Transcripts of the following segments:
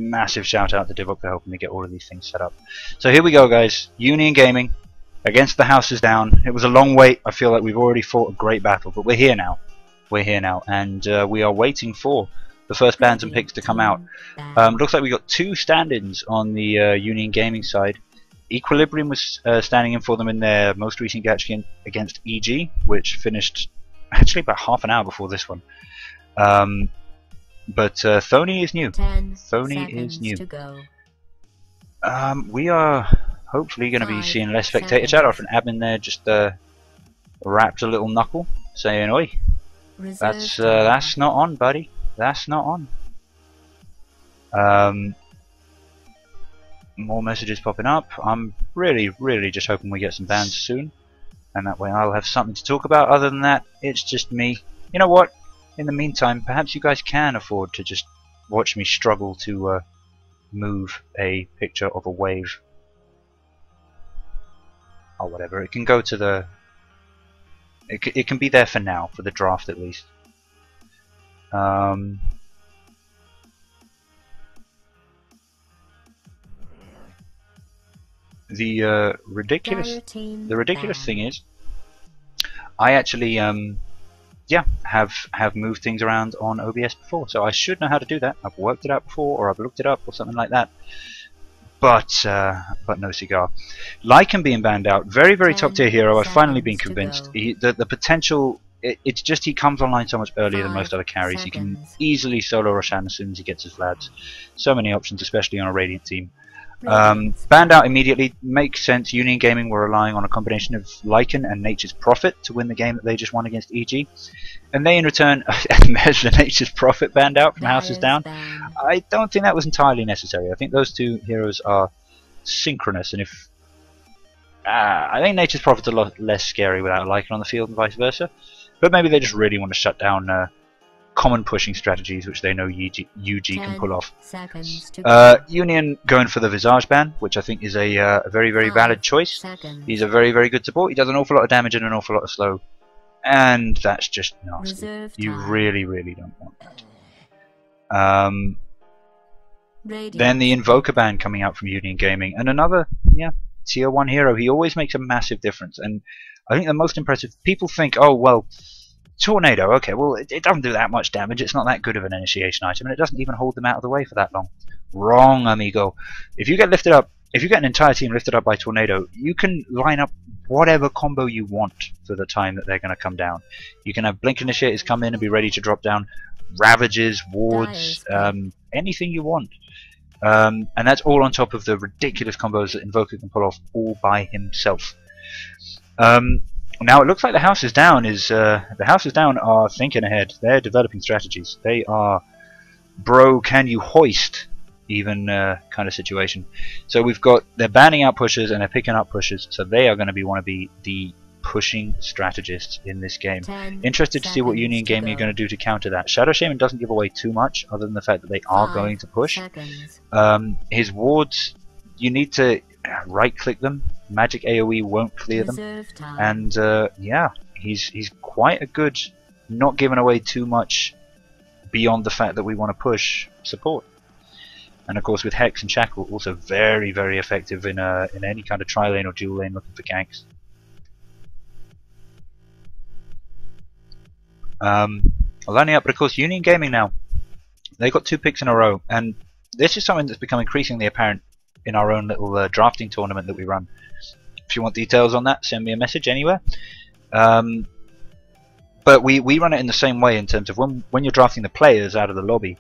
massive shout out to Divok for helping me get all of these things set up. So here we go, guys. Union Gaming against the House is Down. It was a long wait. I feel like we've already fought a great battle, but we're here now. We're here now, and we are waiting for the first bans and picks to come out. Looks like we got two stand-ins on the Union Gaming side. Equilibrium was standing in for them in their most recent match against EG, which finished actually about half an hour before this one. But Thony is new. Thony is new. We are hopefully going to be seeing less spectator chat after an admin there just rapped a little knuckle saying, "Oi, that's not on, buddy. That's not on." More messages popping up. I'm really just hoping we get some bans soon, and that way I'll have something to talk about. Other than that, it's just me. You know what? In the meantime, perhaps you guys can afford to just watch me struggle to move a picture of a wave or whatever. It can go to the. It can be there for now, for the draft at least. The ridiculous thing is, I actually have moved things around on OBS before, so I should know how to do that. I've worked it out before, or I've looked it up, or something like that. But no cigar. Lycan being banned out, very top tier hero. I've finally been convinced. The potential. It's just he comes online so much earlier than most other carries. He can easily solo Roshan as soon as he gets his Vlads. So many options, especially on a Radiant team. Banned out immediately makes sense. Union Gaming were relying on a combination of Lycan and Nature's Prophet to win the game that they just won against EG, and they in return there's the Nature's Prophet banned out from House is Down. I don't think that was entirely necessary. I think those two heroes are synchronous, and if I think Nature's Prophet's a lot less scary without Lycan on the field and vice versa, but maybe they just really want to shut down common pushing strategies which they know UG can pull off. Union going for the Visage ban, which I think is a very valid choice. He's a very good support. He does an awful lot of damage and an awful lot of slow, and that's just nasty. You really don't want that. Then the Invoker ban coming out from Union Gaming, and another tier 1 hero. He always makes a massive difference, and I think the most impressive, people think, oh well, Tornado, okay, well it doesn't do that much damage, it's not that good of an initiation item, and it doesn't even hold them out of the way for that long. Wrong, amigo. If you get lifted up, if you get an entire team lifted up by Tornado, you can line up whatever combo you want for the time that they're going to come down. You can have Blink Initiators come in and be ready to drop down Ravages, Wards, anything you want. And that's all on top of the ridiculous combos that Invoker can pull off all by himself. Now it looks like the House is Down are thinking ahead. They're developing strategies. They are, bro, can you hoist even kind of situation. So they're banning out pushers and they're picking up pushers. So they are going to want to be the pushing strategists in this game. Interested to see what Union Gaming are going to do to counter that. Shadow Shaman doesn't give away too much, other than the fact that they are going to push. His wards, you need to right-click them. Magic AoE won't clear them, and yeah, he's quite a good, not giving away too much beyond the fact that we want to push support. And of course with Hex and Shackle also very effective in any kind of tri-lane or dual lane looking for ganks. Lining up, but of course Union Gaming now, they got 2 picks in a row, and this is something that's become increasingly apparent in our own little drafting tournament that we run. If you want details on that, send me a message anywhere. But we run it in the same way in terms of when you're drafting the players out of the lobby,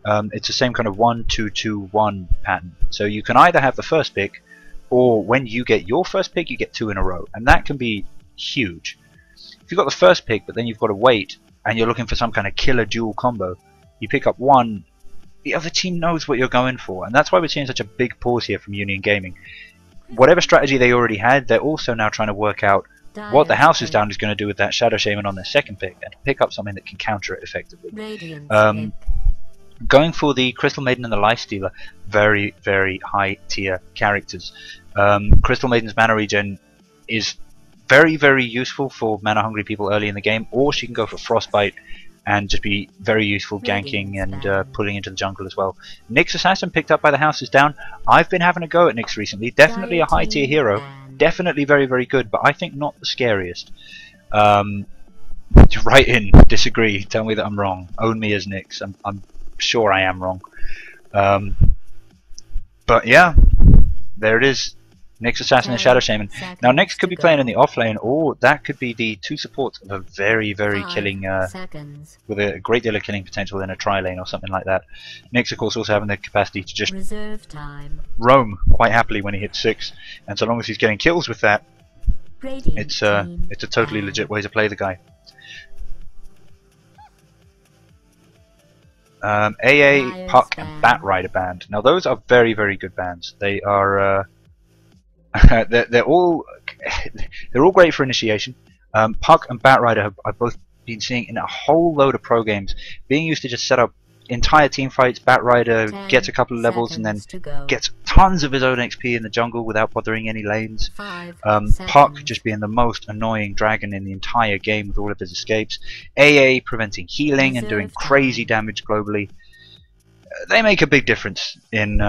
it's the same kind of 1-2-2-1 pattern. So you can either have the first pick, or when you get your first pick, you get 2 in a row, and that can be huge. If you've got the first pick, but then you've got to wait, and you're looking for some kind of killer dual combo, you pick up one, the other team knows what you're going for, and that's why we're seeing such a big pause here from Union Gaming. Whatever strategy they already had, they're also now trying to work out what the House is Down is going to do with that Shadow Shaman on their second pick, and pick up something that can counter it effectively. Going for the Crystal Maiden and the Lifestealer, very high tier characters. Crystal Maiden's mana regen is very useful for mana hungry people early in the game, or she can go for Frostbite and just be very useful ganking and pulling into the jungle as well. Nyx Assassin picked up by the House is Down. I've been having a go at Nyx recently. Definitely a high tier hero. Definitely very, very good, but I think not the scariest. Write in, disagree, tell me that I'm wrong. Own me as Nyx. I'm sure I am wrong. But yeah, there it is. Nyx Assassin and Shadow Shaman. Now Nyx could be playing in the off lane, or that could be the two supports of a very, very killing, with a great deal of killing potential in a tri lane or something like that. Nyx, of course, also having the capacity to just roam quite happily when he hits 6, and so long as he's getting kills with that, it's a totally legit way to play the guy. AA, Puck, and Batrider band. Now those are very, very good bands. They are they're all great for initiation. Puck and Batrider I've both been seeing in a whole load of pro games, being used to just set up entire team fights. Batrider gets a couple of levels and then gets tons of his own XP in the jungle without bothering any lanes. Puck just being the most annoying dragon in the entire game with all of his escapes. AA preventing healing and doing crazy damage globally. They make a big difference in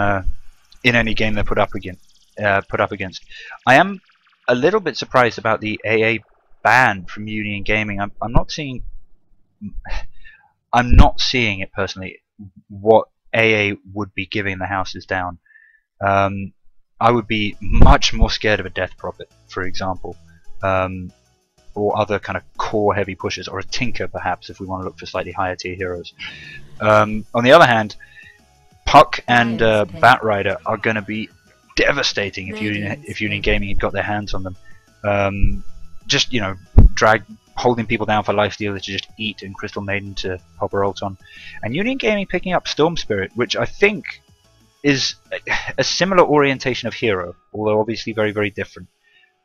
any game they're put up against. I am a little bit surprised about the AA ban from Union Gaming. I'm not seeing it personally what AA would be giving the Houses Down. I would be much more scared of a Death Prophet, for example, or other kind of core heavy pushers, or a Tinker perhaps if we want to look for slightly higher tier heroes. On the other hand, Puck and Batrider are going to be devastating if Union Gaming had got their hands on them. Just, you know, holding people down for lifesteal to just eat, and Crystal Maiden to pop her ult on. And Union Gaming picking up Storm Spirit, which I think is a similar orientation of hero, although obviously very, very different.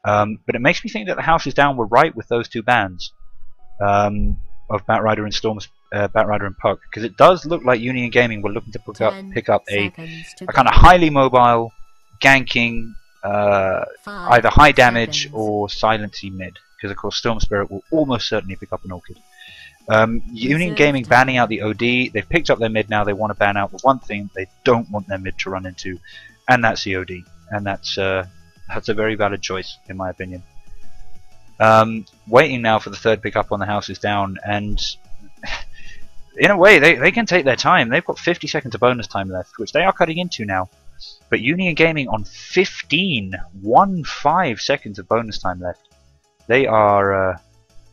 But it makes me think that the House is Down were right with those two bans of Batrider and Batrider and Puck, because it does look like Union Gaming were looking to pick up a kind of highly mobile, ganking, either high damage or silency mid, because of course Storm Spirit will almost certainly pick up an Orchid. Union Gaming banning out the OD. They've picked up their mid now. They want to ban out the one thing they don't want their mid to run into, and that's the OD. And that's a very valid choice in my opinion. Waiting now for the third pick up on the House is Down, and in a way they can take their time. They've got 50 seconds of bonus time left, which they are cutting into now. But Union Gaming on 15 seconds of bonus time left. They are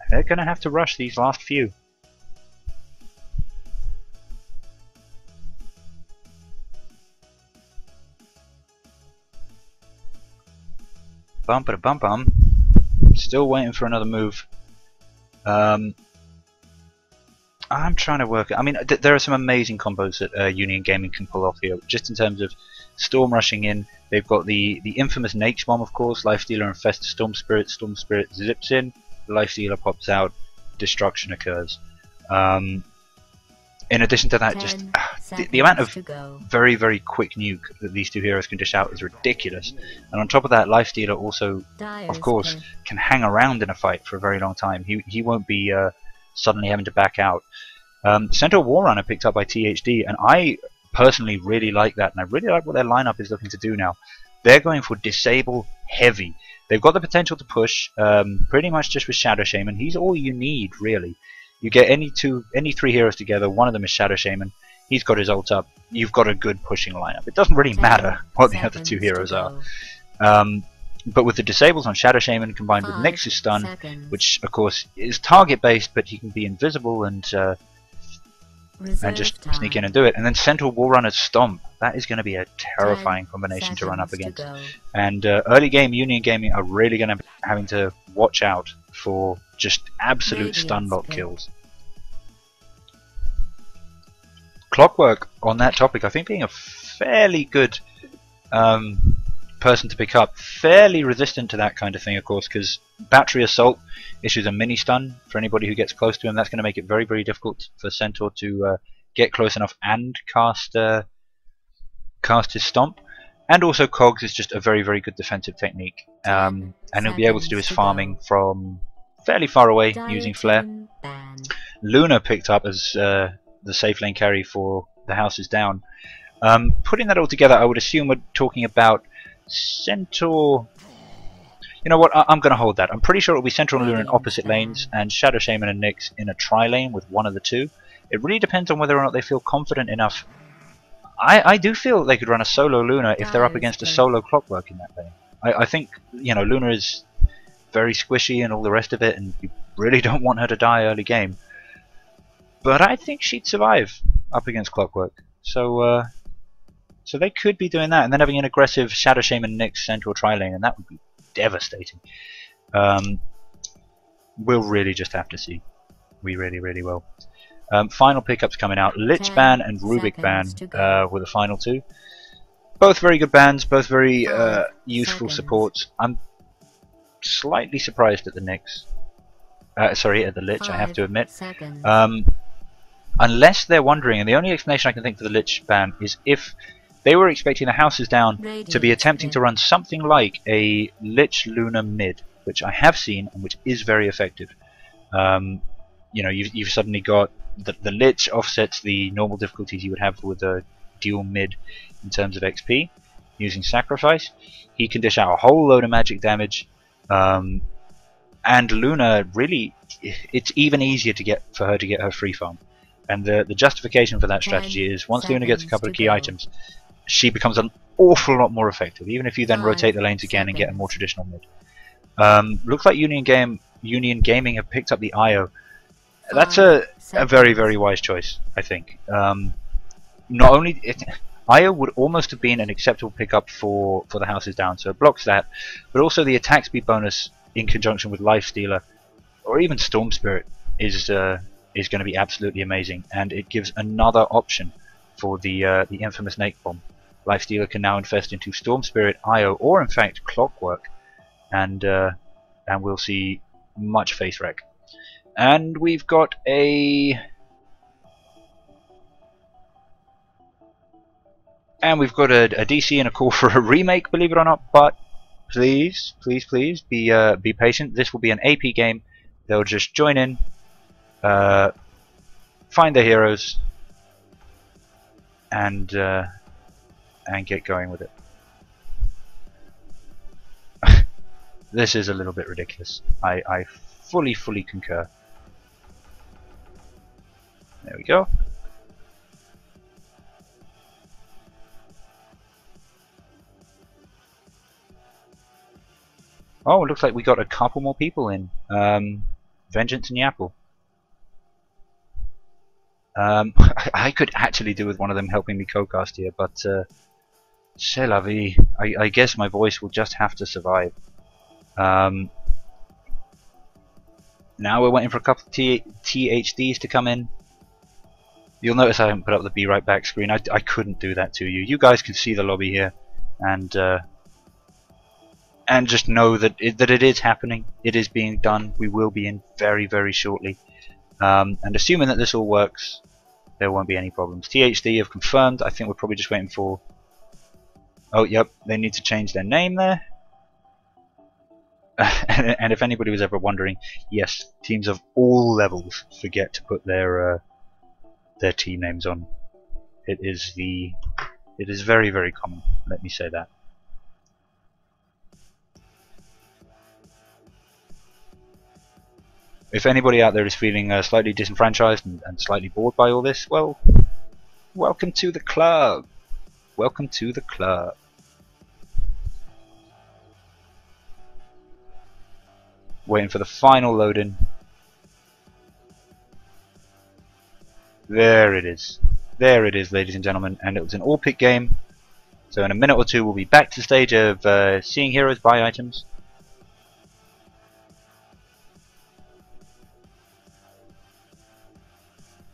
they're going to have to rush these last few. Bum. Still waiting for another move. I'm trying to work. I mean, there are some amazing combos that Union Gaming can pull off here, just in terms of Storm rushing in. They've got the infamous Nake's Bomb, of course. Lifestealer infests Storm Spirit. Storm Spirit zips in. Lifestealer pops out. Destruction occurs. In addition to that, just the amount of very, very quick nuke that these two heroes can dish out is ridiculous. And on top of that, Lifestealer also, of course, can hang around in a fight for a very long time. He won't be suddenly having to back out. Centaur Warrunner picked up by THD, and I personally really like that, and I really like what their lineup is looking to do now. They're going for Disable Heavy. They've got the potential to push pretty much just with Shadow Shaman. He's all you need, really. You get any three heroes together, one of them is Shadow Shaman, he's got his ult up, you've got a good pushing lineup. It doesn't really matter what the other two heroes are. But with the disables on Shadow Shaman combined with Nexus Stun, which of course is target based, but he can be invisible and just sneak in and do it. And then Centaur Warrunner's Stomp, that is going to be a terrifying combination to run up against. And early game Union Gaming are really going to be having to watch out for just absolute stun lock kills. Clockwork on that topic, I think being a fairly good person to pick up, fairly resistant to that kind of thing, of course, because Battery Assault issues a mini stun for anybody who gets close to him. That's going to make it very, very difficult for Centaur to get close enough and cast his Stomp. And also Cogs is just a very, very good defensive technique, and he'll be able to do his farming from fairly far away using Flare. Luna picked up as the safe lane carry for the House is Down. Putting that all together, I would assume we're talking about Centaur. You know what? I'm going to hold that. I'm pretty sure it'll be Centaur and Luna in opposite lanes, and Shadow Shaman and Nyx in a tri-lane with one of the two. It really depends on whether or not they feel confident enough. I do feel they could run a solo Luna if they're up against a solo Clockwork in that lane. I think, you know, Luna is very squishy and all the rest of it, and you really don't want her to die early game. But I think she'd survive up against Clockwork. So so they could be doing that, and then having an aggressive Shadow Shaman Nyx Centaur tri-lane, and that would be devastating. We'll really just have to see. We really will. Final pickups coming out. Lich Ban and Rubik Ban were the final two. Both very good bans, both very useful supports. I'm slightly surprised at the Nyx. Sorry, at the Lich, I have to admit. Unless they're wondering, and the only explanation I can think for the Lich ban is if they were expecting the House is Down to be attempting to run something like a Lich Luna mid, which I have seen and which is very effective. You know, you've suddenly got the Lich offsets the normal difficulties you would have with a dual mid in terms of XP using Sacrifice. He can dish out a whole load of magic damage, and Luna really, it's even easier to get for her to get her free farm. And the justification for that strategy is once Luna gets a couple of key items, she becomes an awful lot more effective, even if you then rotate the lanes again and get a more traditional mid. Looks like Union Gaming have picked up the IO. That's a very wise choice, I think. Not only IO would almost have been an acceptable pickup for the House is Down, so it blocks that, but also the attack speed bonus in conjunction with Life Stealer or even Storm Spirit is going to be absolutely amazing, and it gives another option for the infamous Snake Bomb. Life Stealer can now infest into Storm Spirit, IO, or in fact Clockwork, and we'll see much face wreck. And we've got a DC and a call for a remake, believe it or not. But please be patient. This will be an AP game. They'll just join in, find their heroes, and get going with it. This is a little bit ridiculous. I fully concur. There we go. Oh, it looks like we got a couple more people in. Vengeance and Yapple. I could actually do with one of them helping me co-cast here, but c'est la vie. I guess my voice will just have to survive. Now we're waiting for a couple of THDs to come in. You'll notice I haven't put up the Be Right Back screen. I couldn't do that to you. You guys can see the lobby here, and just know that it is happening. It is being done. We will be in very shortly. And assuming that this all works, there won't be any problems. THD have confirmed. I think we're probably just waiting for... Oh, yep, they need to change their name there. And if anybody was ever wondering, yes, teams of all levels forget to put their team names on. It is very common. Let me say that. If anybody out there is feeling slightly disenfranchised and slightly bored by all this, well, welcome to the club. Welcome to the club. Waiting for the final load-in. There it is. There it is, ladies and gentlemen. And it was an all-pick game. So in a minute or two, we'll be back to the stage of seeing heroes buy items.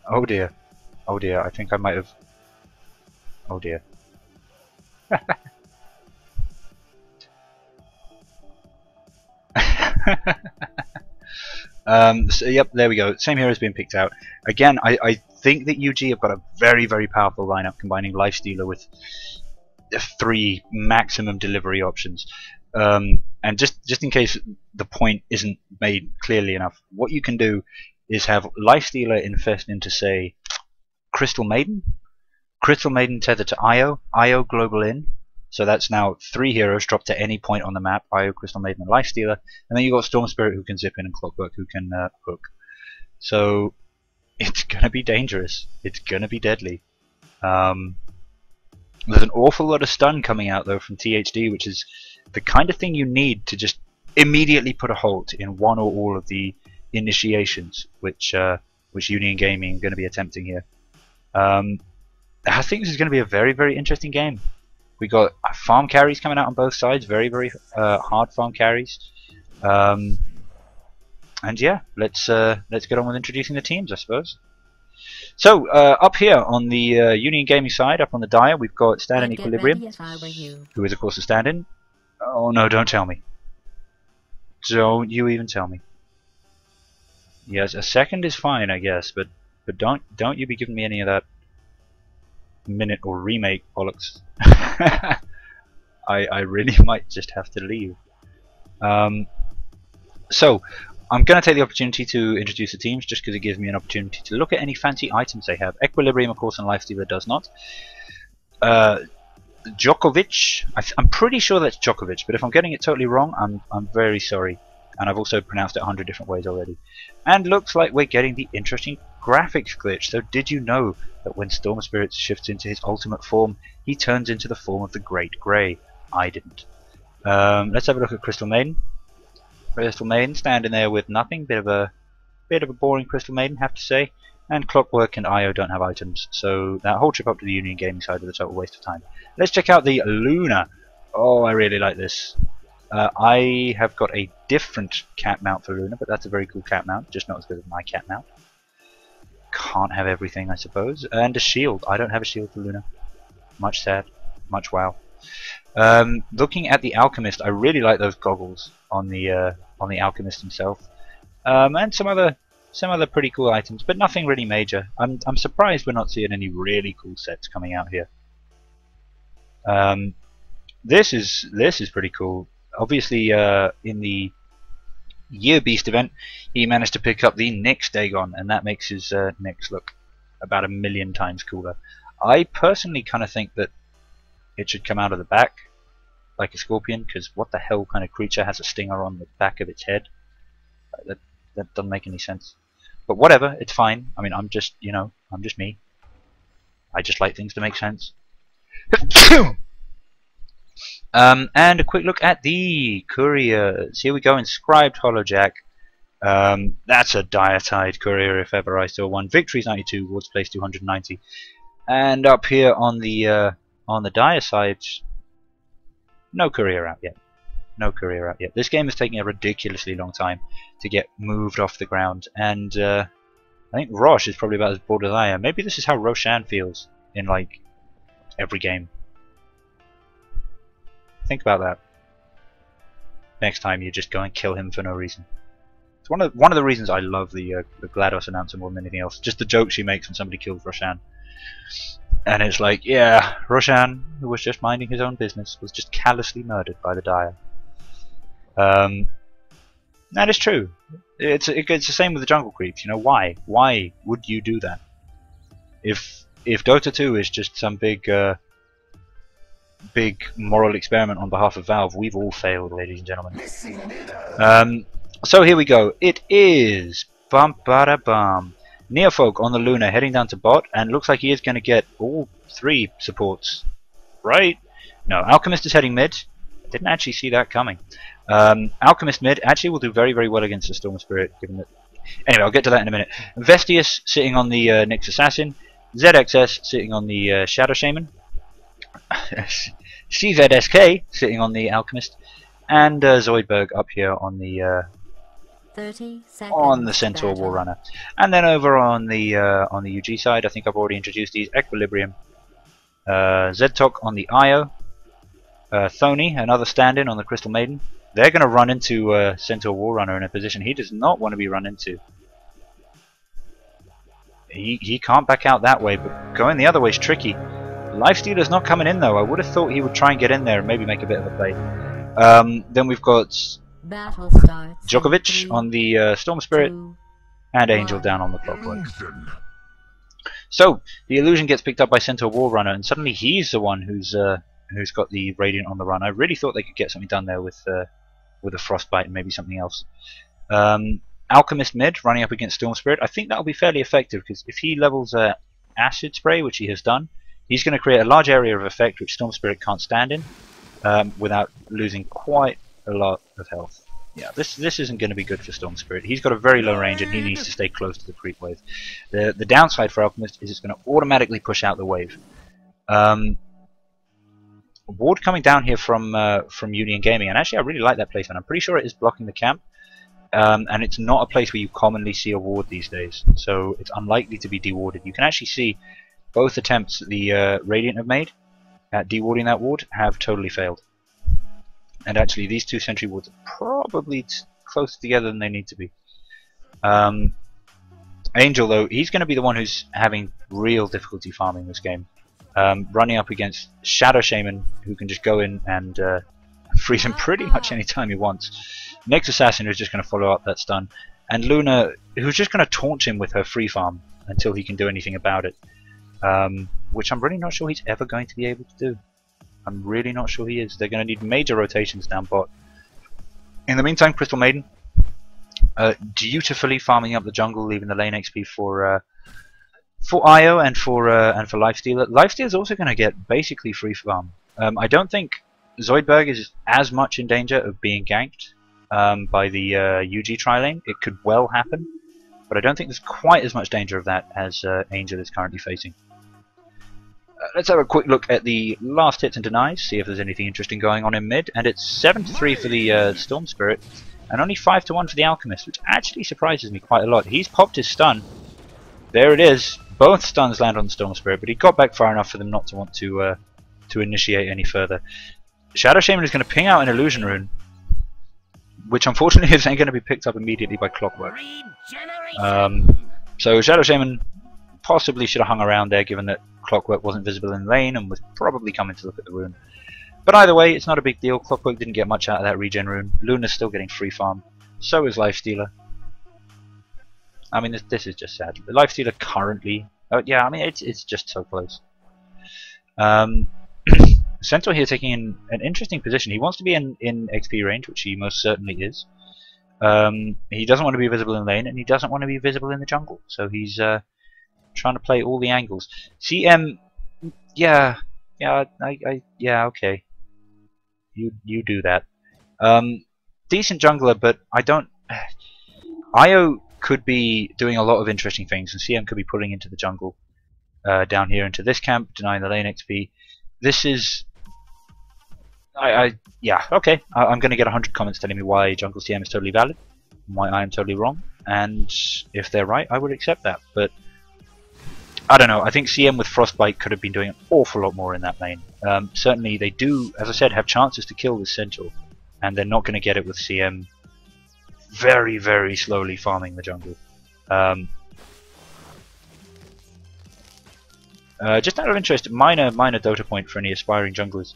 Oh dear. Oh dear, I think I might have... Oh dear. So yep, there we go. Same heroes being picked out. Again, I think that UG have got a very powerful lineup combining Lifestealer with 3 maximum delivery options. And just in case the point isn't made clearly enough, what you can do is have Lifestealer infest into, say, Crystal Maiden tethered to Io global in. So that's now 3 heroes dropped at any point on the map: Io, Crystal Maiden, and Lifestealer. And then you've got Storm Spirit who can zip in, and Clockwork who can hook. So it's gonna be dangerous. It's gonna be deadly. There's an awful lot of stun coming out though from THD, which is the kind of thing you need to just immediately put a halt in one or all of the initiations which Union Gaming are going to be attempting here. I think this is going to be a very, very interesting game. We got farm carries coming out on both sides, very, very hard farm carries. And yeah, let's get on with introducing the teams, I suppose. So up here on the Union Gaming side, up on the Dire, we've got stand-in Equilibrium, who is of course a stand-in. Oh no, don't tell me. Don't you even tell me. Yes, a second is fine, I guess, but don't you be giving me any of that minute or remake bollocks. I really might just have to leave. So I'm going to take the opportunity to introduce the teams, just because it gives me an opportunity to look at any fancy items they have. Equilibrium, of course, and Lifestealer does not. Djokovic, I'm pretty sure that's Djokovic, but if I'm getting it totally wrong, I'm very sorry. And I've also pronounced it 100 different ways already. And looks like we're getting the interesting graphics glitch. So did you know that when Storm Spirit shifts into his ultimate form, he turns into the form of the Great Grey? I didn't. Let's have a look at Crystal Maiden. Crystal Maiden standing there with nothing. Bit of a boring Crystal Maiden, have to say. And Clockwork and Io don't have items, so that whole trip up to the Union Gaming side was a total waste of time. Let's check out the Luna. Oh, I really like this. I have got a different cat mount for Luna, but that's a very cool cat mount, just not as good as my cat mount. Can't have everything, I suppose. And a shield. I don't have a shield for Luna. Much sad. Much wow. Looking at the Alchemist, I really like those goggles on the Alchemist himself, and some other pretty cool items, but nothing really major. I'm surprised we're not seeing any really cool sets coming out here. This is pretty cool. Obviously, in the Year Beast event, he managed to pick up the Nyx Dagon, and that makes his Nyx look about 1,000,000 times cooler. I personally kind of think that it should come out of the back like a scorpion, because what the hell kind of creature has a stinger on the back of its head? That doesn't make any sense. But whatever, it's fine. I mean, I'm just me. I just like things to make sense. And a quick look at the couriers. Here we go, inscribed Holojack. That's a dietide courier if ever I saw one. Victories 92, wards place 290. And up here on the dire side, no courier out yet. No courier out yet. This game is taking a ridiculously long time to get moved off the ground, and I think Roche is probably about as bored as I am. Maybe this is how Roshan feels in like every game. Think about that. Next time you just go and kill him for no reason. It's one of the reasons I love the GLaDOS announcer more than anything else. Just the joke she makes when somebody kills Roshan. And it's like, yeah, Roshan, who was just minding his own business, was just callously murdered by the Dire. That is true. It's the same with the jungle creeps. You know, why? Why would you do that? If Dota 2 is just some big moral experiment on behalf of Valve, we've all failed, ladies and gentlemen. So here we go. It is bum-ba-da-bum. Neofolk on the Luna heading down to bot, and looks like he is going to get all 3 supports. Right? No, Alchemist is heading mid. I didn't actually see that coming. Alchemist mid actually will do very, very well against the Storm Spirit, given that. Anyway, I'll get to that in a minute. Vestius sitting on the Nyx Assassin. ZXS sitting on the Shadow Shaman. CZSK sitting on the Alchemist. And Zoidberg up here on the 30 seconds on the Centaur Warrunner. And then over on the UG side, I think I've already introduced these. Equilibrium, Zedtok on the Io, Thony, another stand-in on the Crystal Maiden. They're going to run into Centaur Warrunner in a position he does not want to be run into. He can't back out that way, but going the other way is tricky. Lifestealer's not coming in though. I would have thought he would try and get in there and maybe make a bit of a play. Then we've got Battle starts Djokovic on the Storm Spirit, and Angel down on the clockwork. So the illusion gets picked up by Centaur Warrunner, and suddenly he's the one who's got the Radiant on the run. I really thought they could get something done there with a Frostbite and maybe something else. Alchemist mid running up against Storm Spirit. I think that'll be fairly effective, because if he levels Acid Spray, which he has done, he's going to create a large area of effect which Storm Spirit can't stand in without losing quite a lot of health. Yeah, this isn't going to be good for Storm Spirit. He's got a very low range and he needs to stay close to the creep wave. The downside for Alchemist is it's going to automatically push out the wave. Ward coming down here from Union Gaming, and actually I really like that placement. I'm pretty sure it is blocking the camp, and it's not a place where you commonly see a ward these days, so it's unlikely to be dewarded. You can actually see both attempts the Radiant have made at dewarding that ward have totally failed. And actually these two sentry wards are probably closer together than they need to be. Angel, though, he's going to be the one who's having real difficulty farming this game. Running up against Shadow Shaman, who can just go in and freeze him pretty much any time he wants. Next Assassin, who's just going to follow up that stun. And Luna, who's just going to taunt him with her free farm until he can do anything about it. Which I'm really not sure he's ever going to be able to do. I'm really not sure he is. They're going to need major rotations down bot. In the meantime, Crystal Maiden dutifully farming up the jungle, leaving the lane XP for Io and for Lifestealer. Lifestealer is also going to get basically free farm. I don't think Zoidberg is as much in danger of being ganked by the UG tri-lane. It could well happen, but I don't think there's quite as much danger of that as Angel is currently facing. Let's have a quick look at the last hits and denies, see if there's anything interesting going on in mid. And it's 7-3 for the Storm Spirit, and only 5-1 for the Alchemist, which actually surprises me quite a lot. He's popped his stun. There it is. Both stuns land on the Storm Spirit, but he got back far enough for them not to want to initiate any further. Shadow Shaman is going to ping out an Illusion Rune, which unfortunately isn't going to be picked up immediately by Clockwork. So Shadow Shaman possibly should have hung around there, given that Clockwork wasn't visible in lane and was probably coming to look at the rune. But either way, it's not a big deal. Clockwork didn't get much out of that regen rune. Luna's still getting free farm. So is Lifestealer. I mean, this is just sad. The Lifestealer currently... Oh, yeah, I mean, it's just so close. Centaur here taking an interesting position. He wants to be in XP range, which he most certainly is. He doesn't want to be visible in lane, and he doesn't want to be visible in the jungle. So he's trying to play all the angles. CM, yeah, okay. You do that. Decent jungler, but I don't... Io could be doing a lot of interesting things, and CM could be pulling into the jungle down here into this camp, denying the lane XP. This is... yeah, okay. I'm going to get 100 comments telling me why jungle CM is totally valid, and why I am totally wrong, and if they're right, I would accept that. But I don't know, I think CM with Frostbite could have been doing an awful lot more in that lane. Certainly they do, as I said, have chances to kill this Centaur, and they're not going to get it with CM very, very slowly farming the jungle. Just out of interest, minor Dota point for any aspiring junglers.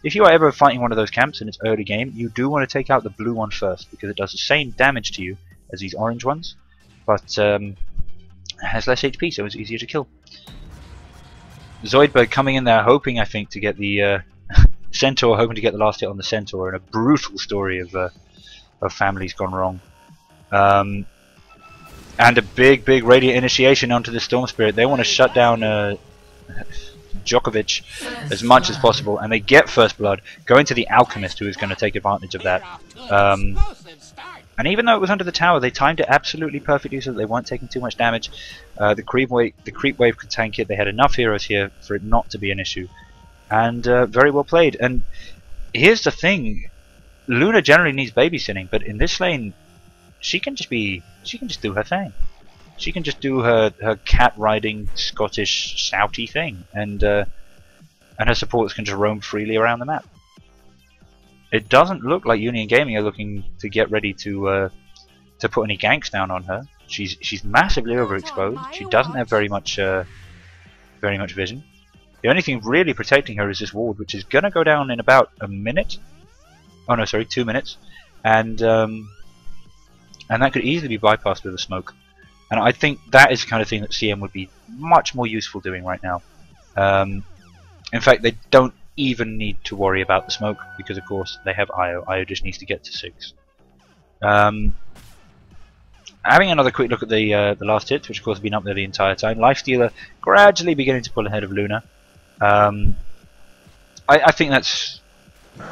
If you are ever fighting one of those camps and it's early game, you do want to take out the blue one first, because it does the same damage to you as these orange ones, but has less HP, so it's easier to kill. Zoidberg coming in there, hoping, I think, to get the Centaur, hoping to get the last hit on the Centaur, and a brutal story of families gone wrong. And a big Radiant initiation onto the Storm Spirit. They want to shut down Djokovic as much as possible, and they get first blood, going to the Alchemist, who is going to take advantage of that. And even though it was under the tower, they timed it absolutely perfectly so that they weren't taking too much damage. The creep wave could tank it. They had enough heroes here for it not to be an issue, and very well played. And here's the thing: Luna generally needs babysitting, but in this lane, she can just do her thing. She can just do her cat riding Scottish shouty thing, and her supporters can just roam freely around the map. It doesn't look like Union Gaming are looking to get ready to put any ganks down on her. She's massively overexposed. She doesn't have very much vision. The only thing really protecting her is this ward, which is gonna go down in about a minute. Oh no, sorry, 2 minutes, and that could easily be bypassed with a smoke. And I think that is the kind of thing that CM would be much more useful doing right now. In fact, they don't even need to worry about the smoke, because of course they have IO. IO just needs to get to 6. Having another quick look at the last hits, which of course have been up there the entire time. Lifestealer gradually beginning to pull ahead of Luna. I think that's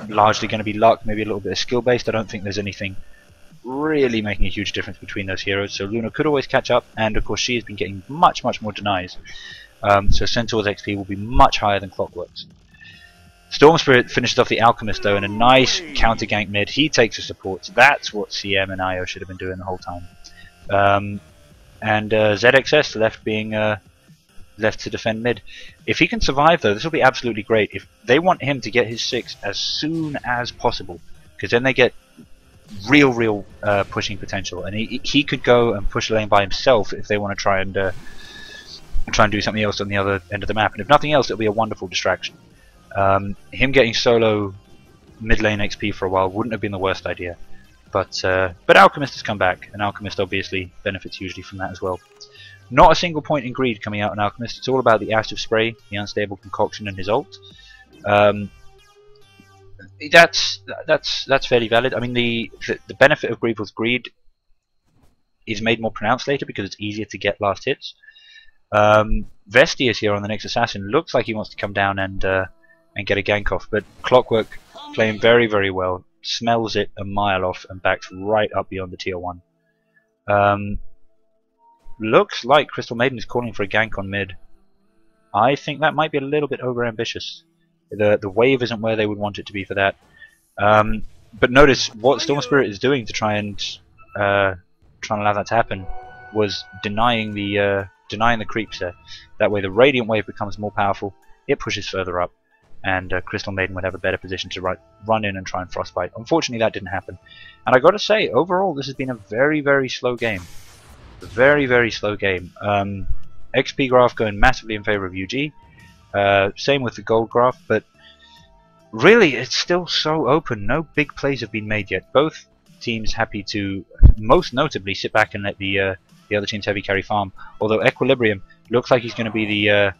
largely going to be luck, maybe a little bit of skill based. I don't think there's anything really making a huge difference between those heroes, so Luna could always catch up, and of course she has been getting much more denies, so Centaur's XP will be much higher than Clockwork's. Storm Spirit finishes off the Alchemist though in a nice counter gank mid. He takes the supports. That's what CM and IO should have been doing the whole time. And ZXS left to defend mid. If he can survive though, this will be absolutely great. If they want him to get his 6 as soon as possible, because then they get real pushing potential, and he could go and push a lane by himself if they want to try and do something else on the other end of the map. And if nothing else, it'll be a wonderful distraction. Him getting solo mid lane XP for a while wouldn't have been the worst idea, but Alchemist has come back, and Alchemist obviously benefits hugely from that as well. Not a single point in greed coming out on Alchemist. It's all about the Active Spray, the Unstable Concoction, and his ult. That's fairly valid. I mean, the benefit of greed is made more pronounced later because it's easier to get last hits. Vesti is here on the next assassin. Looks like he wants to come down and get a gank off, but Clockwork playing very well. Smells it a mile off and backs right up beyond the tier 1. Looks like Crystal Maiden is calling for a gank on mid. I think that might be a little bit over ambitious. The wave isn't where they would want it to be for that. But notice what Storm Spirit is doing to try and allow that to happen was denying the creeps there. That way the Radiant Wave becomes more powerful, it pushes further up, and Crystal Maiden would have a better position to run in and try and Frostbite. Unfortunately that didn't happen. And I gotta say, overall this has been a very slow game. Very slow game. XP graph going massively in favor of UG. Same with the gold graph, but really it's still so open. No big plays have been made yet. Both teams happy to, most notably, sit back and let the other team's heavy carry farm. Although Equilibrium looks like he's going to be the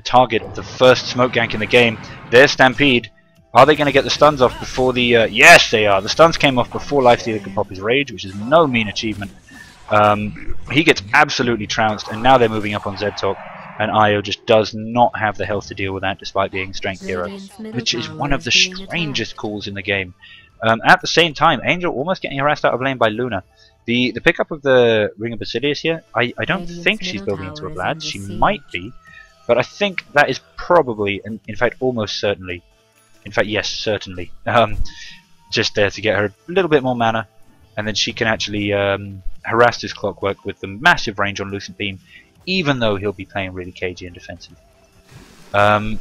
target of the first smoke gank in the game. There's Stampede. Are they going to get the stuns off before the... yes, they are. The stuns came off before Lifestealer could pop his rage, which is no mean achievement. He gets absolutely trounced, and now they're moving up on Z-Talk, and IO just does not have the health to deal with that despite being strength hero, which is one of the strangest calls in the game. At the same time, Angel almost getting harassed out of lane by Luna. The pickup of the Ring of Basilius here, I don't think she's building into a Vlad. She might be, but I think that is probably, and in fact almost certainly, in fact yes, certainly, just there to get her a little bit more mana, and then she can actually harass this Clockwork with the massive range on Lucent Beam, even though he'll be playing really cagey and defensive. So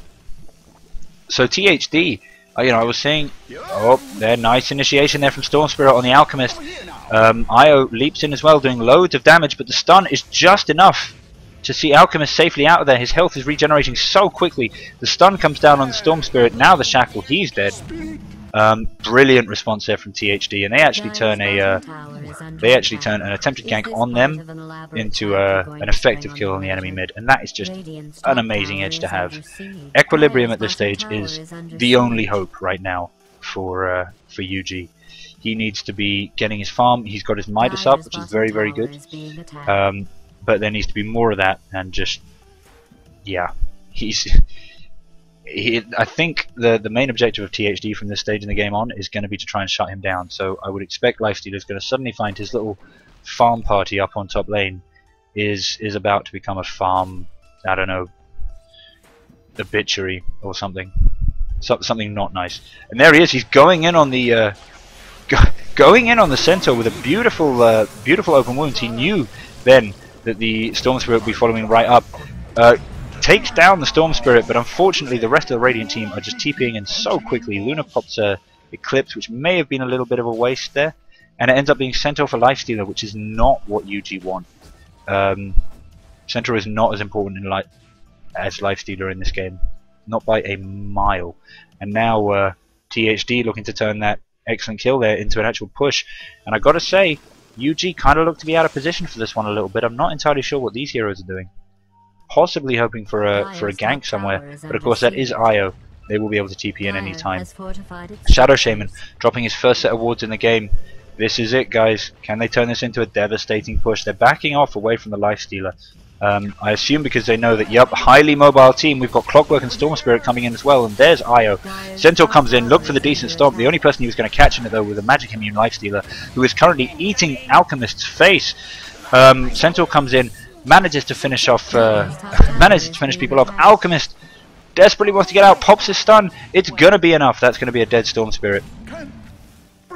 THD, I was saying, oh, there, nice initiation there from Storm Spirit on the Alchemist. IO leaps in as well, doing loads of damage, but the stun is just enough to see Alchemist safely out of there. His health is regenerating so quickly. The stun comes down on the Storm Spirit, now the Shackle, he's dead. Brilliant response there from THD, and they actually turn an attempted gank on them into an effective kill on the enemy mid, and that is just an amazing edge to have. Equilibrium at this stage is the only hope right now for UG. He needs to be getting his farm. He's got his Midas up, which is very good, but there needs to be more of that, and just, yeah, I think the main objective of THD from this stage in the game on is going to be to try and shut him down. So I would expect Lifestealer is going to suddenly find his little farm party up on top lane is about to become a farm, I don't know, obituary or something something not nice. And there he is. He's going in on the Centaur with a beautiful open wound. He knew then that the Storm Spirit would be following right up. Takes down the Storm Spirit, but unfortunately the rest of the Radiant team are just TPing in so quickly. Luna pops Eclipse, which may have been a little bit of a waste there, and it ends up being Centaur for Lifestealer, which is not what UG want. Centaur is not as important as Lifestealer in this game, not by a mile. And now THD looking to turn that excellent kill there into an actual push, and I gotta say, UG kind of look to be out of position for this one a little bit. I'm not entirely sure what these heroes are doing. Possibly hoping for a gank somewhere, but of course that is Io. They will be able to TP in any time. Shadow Shaman dropping his first set of wards in the game. This is it, guys. Can they turn this into a devastating push? They're backing off away from the Lifestealer. I assume because they know that, yup, highly mobile team. We've got Clockwork and Storm Spirit coming in as well, and there's Io. Centaur comes in, look for the decent stomp. The only person he was going to catch in it though was a Magic Immune Lifestealer, who is currently eating Alchemist's face. Centaur comes in, manages to finish people off. Alchemist desperately wants to get out, pops his stun. It's gonna be enough. That's gonna be a dead Storm Spirit.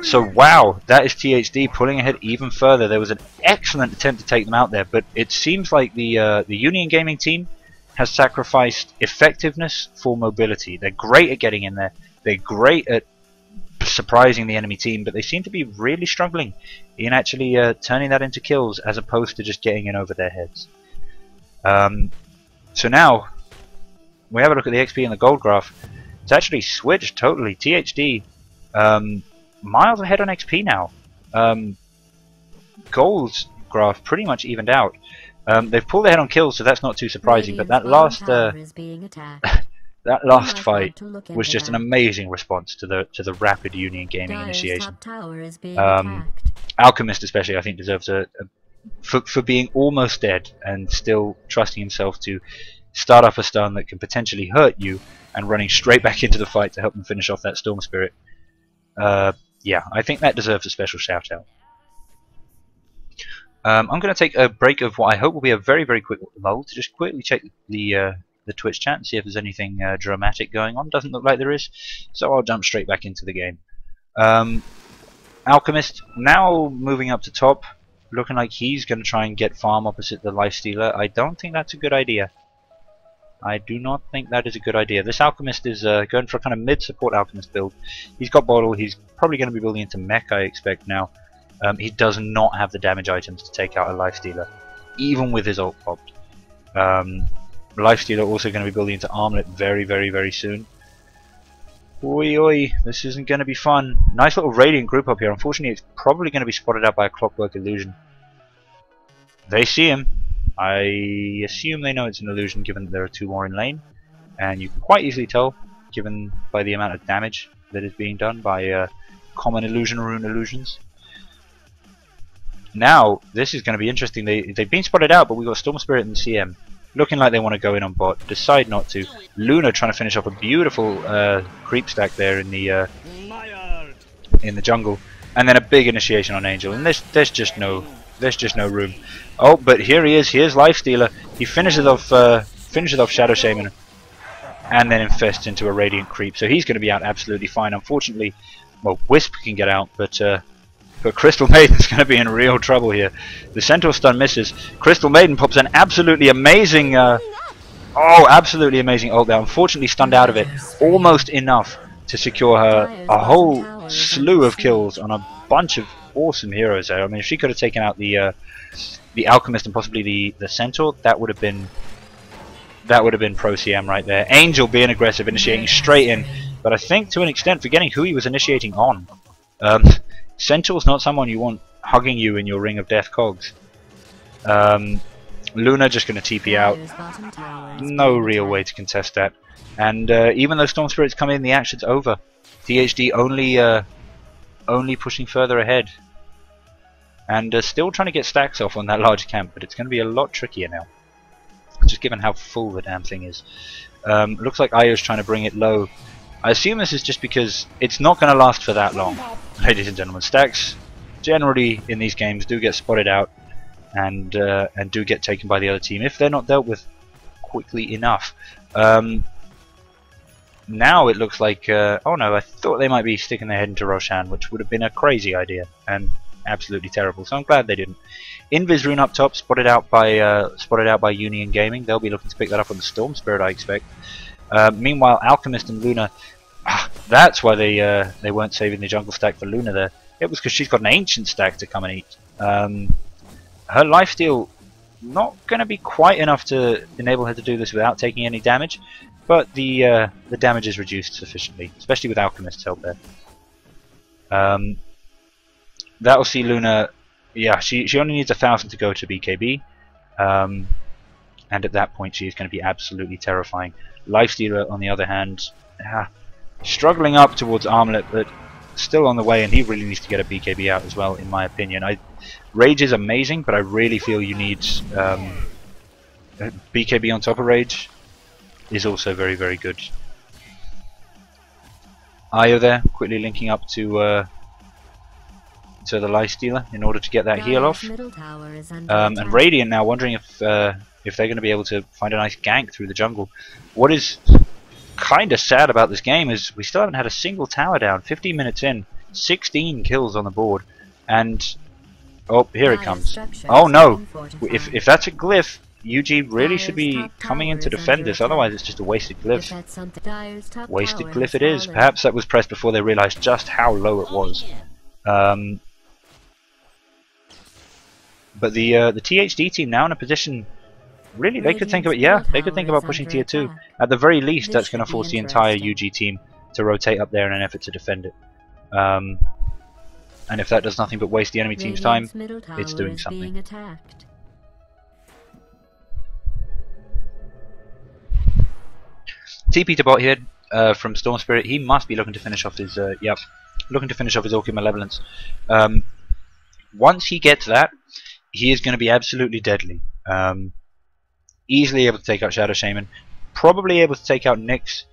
So wow, that is THD pulling ahead even further. There was an excellent attempt to take them out there, but it seems like the Union Gaming team has sacrificed effectiveness for mobility. They're great at getting in there. They're great at surprising the enemy team, but they seem to be really struggling in actually turning that into kills as opposed to just getting in over their heads. So now we have a look at the XP and the gold graph. It's actually switched totally. THD miles ahead on XP now. Gold's graph pretty much evened out. They've pulled ahead on kills, so that's not too surprising. But that last that last fight was just an amazing response to the rapid Union Gaming initiation. Alchemist especially, I think, deserves for being almost dead and still trusting himself to start up a stun that can potentially hurt you and running straight back into the fight to help them finish off that Storm Spirit. Yeah, I think that deserves a special shout out. I'm going to take a break of what I hope will be a very, very quick lull to just quickly check the Twitch chat and see if there's anything dramatic going on. Doesn't look like there is, so I'll jump straight back into the game. Alchemist now moving up to top, looking like he's going to try and get farm opposite the Lifestealer. I don't think that's a good idea. I do not think that is a good idea. This Alchemist is going for a kind of mid-support Alchemist build. He's got bottle, he's probably going to be building into mech, I expect now. He does not have the damage items to take out a Lifestealer, even with his ult popped. Lifestealer also going to be building into Armlet very, very, very soon. Oi oi, this isn't going to be fun. Nice little Radiant group up here. Unfortunately, it's probably going to be spotted out by a Clockwork illusion. They see him. I assume they know it's an illusion, given that there are two more in lane, and you can quite easily tell, given by the amount of damage that is being done by common illusion rune illusions. Now, this is going to be interesting. They've been spotted out, but we've got Storm Spirit and CM looking like they want to go in on bot. Decide not to. Luna trying to finish off a beautiful creep stack there in the jungle, and then a big initiation on Angel. And there's just no room. Oh, but here he is. Here's Lifestealer. He finishes off Shadow Shaman, and then infests into a Radiant creep. So he's going to be out absolutely fine. Unfortunately, well, Wisp can get out, but Crystal Maiden's going to be in real trouble here. The Centaur stun misses. Crystal Maiden pops an absolutely amazing, absolutely amazing ult there. Unfortunately, stunned out of it, almost enough to secure her a whole slew of kills on a bunch of awesome heroes there. I mean, if she could have taken out the Alchemist and possibly the Centaur, that would have been pro CM right there. Angel being aggressive, initiating straight in, but I think to an extent forgetting who he was initiating on. Centaur's not someone you want hugging you in your ring of death cogs. Luna just going to TP out. No real way to contest that. And even though Storm Spirits come in, the action's over. THD only pushing further ahead. And still trying to get stacks off on that large camp, but it's going to be a lot trickier now. Just given how full the damn thing is. Looks like Io's trying to bring it low. I assume this is just because it's not going to last for that long. Ladies and gentlemen, stacks generally in these games do get spotted out and do get taken by the other team if they're not dealt with quickly enough. Now it looks like, oh no, I thought they might be sticking their head into Roshan, which would have been a crazy idea and absolutely terrible. So I'm glad they didn't. Invis rune up top, spotted out by Union Gaming. They'll be looking to pick that up on the Storm Spirit, I expect. Meanwhile, Alchemist and Luna, that's why they weren't saving the jungle stack for Luna there. It was because she's got an ancient stack to come and eat. Her lifesteal not going to be quite enough to enable her to do this without taking any damage, but the damage is reduced sufficiently, especially with Alchemist's help there. That'll see Luna yeah, she only needs 1,000 to go to BKB, and at that point she is going to be absolutely terrifying. Lifestealer, on the other hand, struggling up towards Armlet, but still on the way, and he really needs to get a BKB out as well, in my opinion. Rage is amazing, but I really feel you need BKB on top of Rage is also very, very good. Io there, quickly linking up to the Lifestealer in order to get that heal off. And Radiant now wondering if they're going to be able to find a nice gank through the jungle. What is kind of sad about this game is we still haven't had a single tower down. 15 minutes in, 16 kills on the board, and oh, here it comes. Oh no! If that's a glyph, UG really should be coming in to defend this, otherwise it's just a wasted glyph. Wasted glyph it is. Perhaps that was pressed before they realized just how low it was. But the THD team now in a position, really, they could think about, yeah, they could think about pushing tier 2. At the very least, that's going to force the entire UG team to rotate up there in an effort to defend it. And if that does nothing but waste the enemy team's time, it's doing something. TP to bot here from Storm Spirit. He must be looking to finish off his looking to finish off his Orchid Malevolence. Once he gets that, he is going to be absolutely deadly. Easily able to take out Shadow Shaman, probably able to take out Nyx,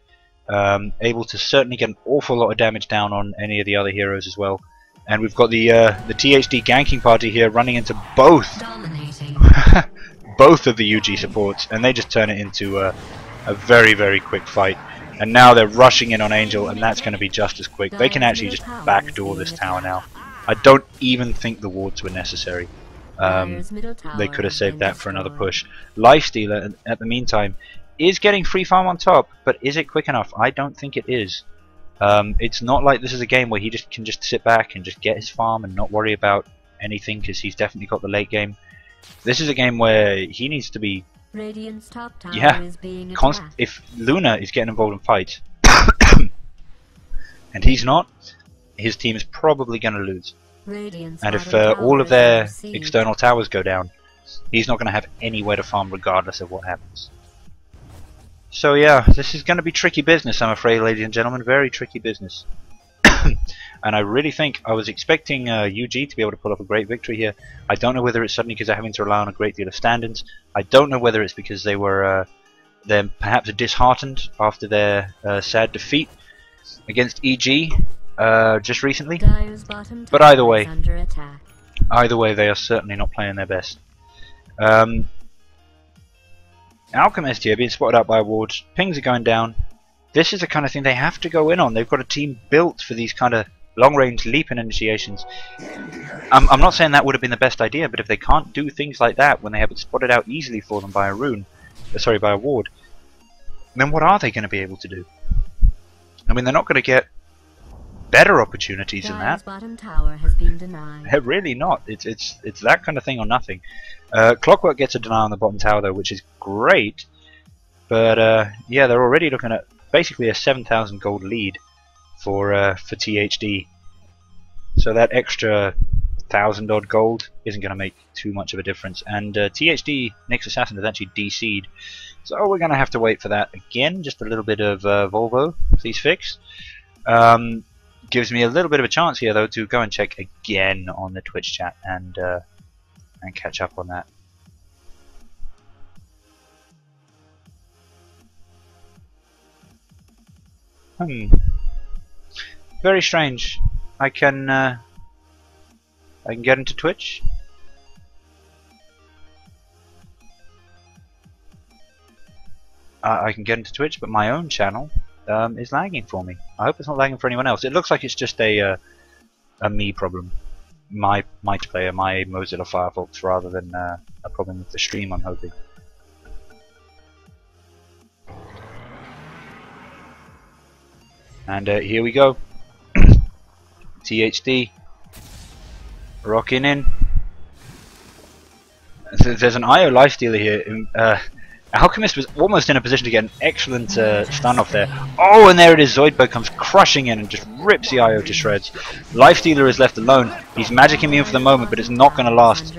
able to certainly get an awful lot of damage down on any of the other heroes as well. And we've got the THD ganking party here running into both both of the UG supports, and they just turn it into a very, very quick fight. And now they're rushing in on Angel, and that's going to be just as quick. They can actually just backdoor this tower now. I don't even think the wards were necessary. They could have saved that for another push. Lifestealer, at the meantime, is getting free farm on top, but is it quick enough? I don't think it is. It's not like this is a game where he can just sit back and just get his farm and not worry about anything, because he's definitely got the late game. This is a game where he needs to be, if Luna is getting involved in fights and he's not, his team is probably going to lose. And if all of their external towers go down, he's not going to have anywhere to farm regardless of what happens. So yeah, this is going to be tricky business, I'm afraid, ladies and gentlemen. Very tricky business. And I really think I was expecting UG to be able to pull off a great victory here. I don't know whether it's suddenly because they're having to rely on a great deal of stand-ins. I don't know whether it's because they were they're perhaps disheartened after their sad defeat against EG just recently. But either way, they are certainly not playing their best. Alchemist here being spotted out by a ward. Pings are going down. This is the kind of thing they have to go in on. They've got a team built for these kind of long-range leap and initiations. I'm not saying that would have been the best idea, but if they can't do things like that when they have it spotted out easily for them by a rune, by a ward, then what are they going to be able to do? I mean, they're not going to get better opportunities than that. Bottom tower has been denied. They're really not. It's that kind of thing or nothing. Clockwork gets a deny on the bottom tower though, which is great. But yeah, they're already looking at basically a 7,000 gold lead for THD. So that extra 1,000 odd gold isn't going to make too much of a difference. And THD Nyx Assassin is actually DC'd. So we're going to have to wait for that again. Just a little bit of Volvo, please fix. Gives me a little bit of a chance here though to go and check again on the Twitch chat and catch up on that. Very strange. I can get into Twitch. I can get into Twitch, but my own channel is lagging for me. I hope it's not lagging for anyone else. It looks like it's just a me problem. My player, my Mozilla Firefox, rather than a problem with the stream, I'm hoping. And here we go. THD rocking in. There's an IO lifestealer here Alchemist was almost in a position to get an excellent stun off there. Oh, and there it is. Zoidberg comes crushing in and just rips the IO to shreds. Lifestealer is left alone. He's magic immune for the moment, but it's not going to last.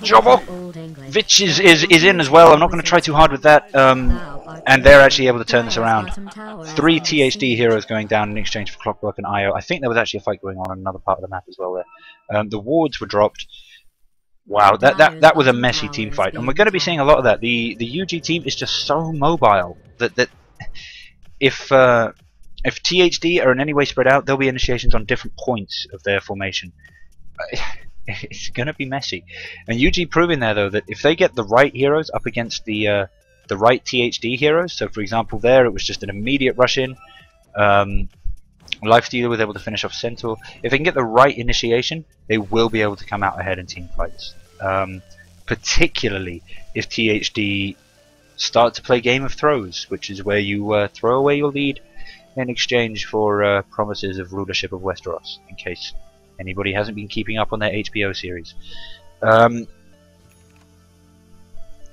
Jovovic is in as well. I'm not going to try too hard with that. And they're actually able to turn this around. 3 THD heroes going down in exchange for Clockwork and IO. I think there was actually a fight going on another part of the map as well there. The wards were dropped. Wow, that was a messy team fight, and we're going to be seeing a lot of that. The UG team is just so mobile that if THD are in any way spread out, there'll be initiations on different points of their formation. It's going to be messy, and UG proving there though that if they get the right heroes up against the right THD heroes, so for example there it was just an immediate rush in. Lifestealer was able to finish off Centaur. If they can get the right initiation, they will be able to come out ahead in team fights. Particularly if THD start to play Game of Throws, which is where you throw away your lead in exchange for promises of rulership of Westeros, in case anybody hasn't been keeping up on their HBO series.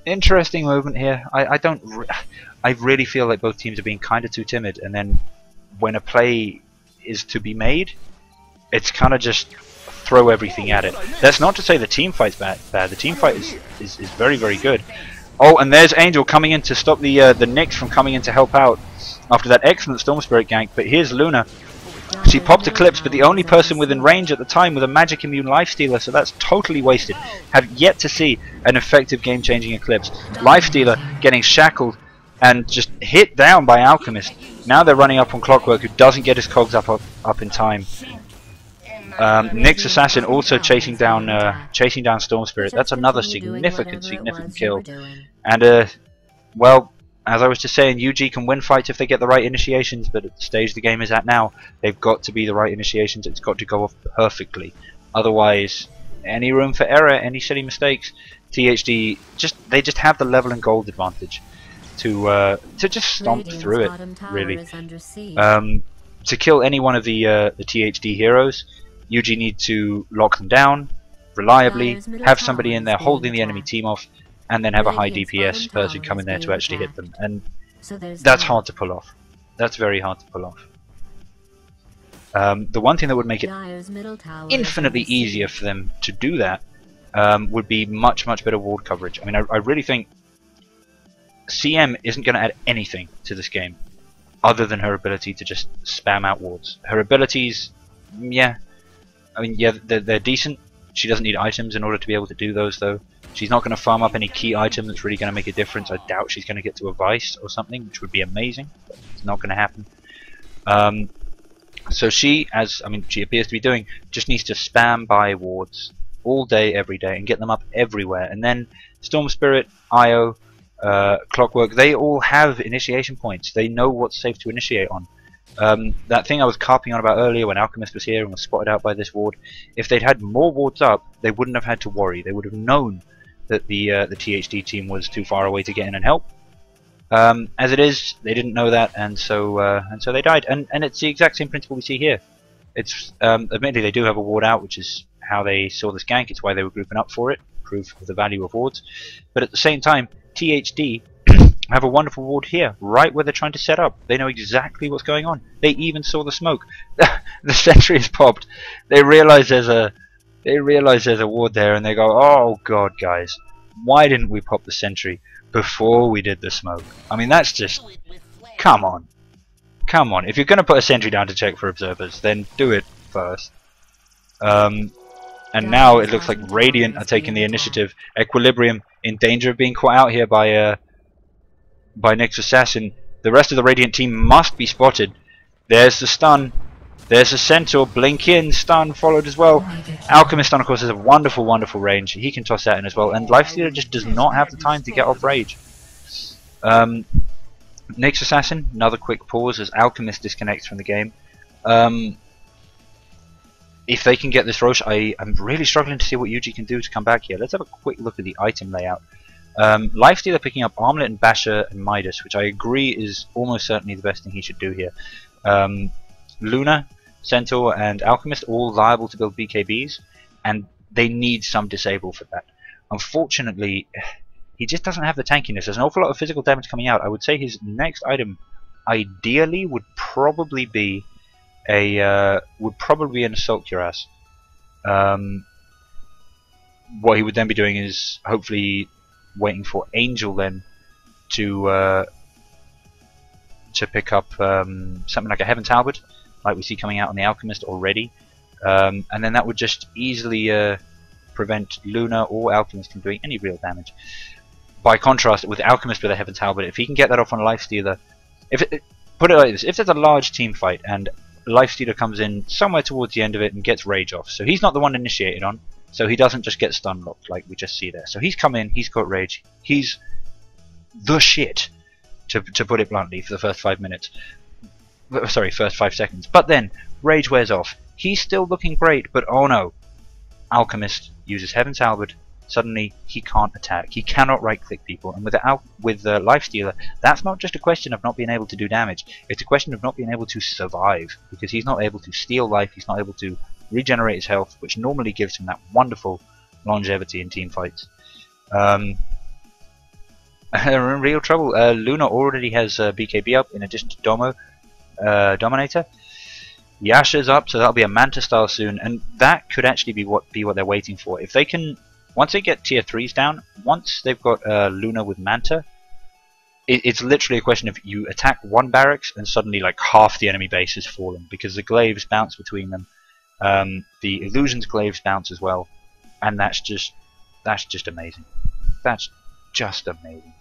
Interesting movement here. I really feel like both teams are being kind of too timid, and then when a play is to be made, it's kind of just throw everything at it. That's not to say the team fight's bad. The team fight is very, very good. Oh, and there's Angel coming in to stop the Nyx from coming in to help out after that excellent Storm Spirit gank. But here's Luna. She popped Eclipse, but the only person within range at the time was a magic immune Lifestealer, so that's totally wasted. Have yet to see an effective game-changing Eclipse. Lifestealer getting shackled and just hit down by Alchemist. Now they're running up on Clockwork, who doesn't get his cogs up in time. Nyx Assassin also chasing down Storm Spirit. That's another significant kill. And well, as I was just saying, UG can win fights if they get the right initiations, but at the stage the game is at now, they've got to be the right initiations. It's got to go off perfectly. Otherwise, any room for error, any silly mistakes, THD they just have the level and gold advantage to just stomp through it, really. To kill any one of the THD heroes, UG need to lock them down reliably, have somebody in there holding the enemy team off, and then have a high DPS person come in there to actually hit them. And that's hard to pull off. That's very hard to pull off. The one thing that would make it infinitely easier for them to do that would be much better ward coverage. I mean, I really think CM isn't going to add anything to this game other than her ability to just spam out wards. Her abilities, yeah, I mean, yeah, they're decent. She doesn't need items in order to be able to do those, though. She's not going to farm up any key item that's really going to make a difference. I doubt she's going to get to a Vice or something, which would be amazing, but it's not going to happen. So she, she appears to be doing, just needs to spam by wards all day, every day, and get them up everywhere. And then Storm Spirit, IO, Clockwork, they all have initiation points. They know what's safe to initiate on. That thing I was carping on about earlier when Alchemist was here and was spotted out by this ward, if they'd had more wards up, they wouldn't have had to worry. They would have known that the THD team was too far away to get in and help. As it is, they didn't know that, and so they died. And it's the exact same principle we see here. It's admittedly they do have a ward out, which is how they saw this gank. It's why they were grouping up for it, proof of the value of wards. But at the same time, THD have a wonderful ward here, right where they're trying to set up. They know exactly what's going on. They even saw the smoke. The sentry is popped. They realize there's a ward there, and they go, "Oh God, guys, why didn't we pop the sentry before we did the smoke?" I mean, that's just, come on. If you're going to put a sentry down to check for observers, then do it first. And now it looks like Radiant are taking the initiative. Equilibrium in danger of being caught out here by Nyx Assassin. The rest of the Radiant team must be spotted. There's the stun. There's the Centaur. Blink in. Stun followed as well. Alchemist stun, of course, has a wonderful range. He can toss that in as well. And Lifestealer just does not have the time to get off rage. Nyx Assassin, another quick pause as Alchemist disconnects from the game. If they can get this Roche, I'm really struggling to see what UG can do to come back here. Let's have a quick look at the item layout. Lifestealer picking up Armlet and Basher and Midas, which I agree is almost certainly the best thing he should do here. Luna, Centaur, and Alchemist all liable to build BKBs, and they need some disable for that. Unfortunately, he just doesn't have the tankiness. There's an awful lot of physical damage coming out. I would say his next item, ideally, would probably be an assault cuirass. What he would then be doing is hopefully waiting for Angel then to pick up something like a Heaven's Halberd, like we see coming out on the Alchemist already, and then that would just easily prevent Luna or Alchemist from doing any real damage. By contrast, with Alchemist with a Heaven's Halberd, if he can get that off on Lifestealer, put it like this: if there's a large team fight and Lifestealer comes in somewhere towards the end of it and gets Rage off, so he's not the one initiated on, so he doesn't just get stun locked like we just see there. So he's come in, he's got Rage, he's the shit, to put it bluntly, for the first 5 minutes. Sorry, first 5 seconds. But then Rage wears off. He's still looking great, but oh no, Alchemist uses Heaven's Halberd. Suddenly he can't attack. He cannot right-click people. And with Lifestealer, that's not just a question of not being able to do damage. It's a question of not being able to survive, because he's not able to steal life. He's not able to regenerate his health, which normally gives him that wonderful longevity in team fights. They're in real trouble. Luna already has BKB up in addition to Dominator. Yasha's up, so that'll be a Manta style soon, and that could actually be what they're waiting for. If they can, once they get tier 3s down, once they've got Luna with Manta, it's literally a question of you attack one barracks and suddenly like half the enemy base has fallen, because the glaives bounce between them. The illusions glaives bounce as well, and that's just amazing. That's just amazing.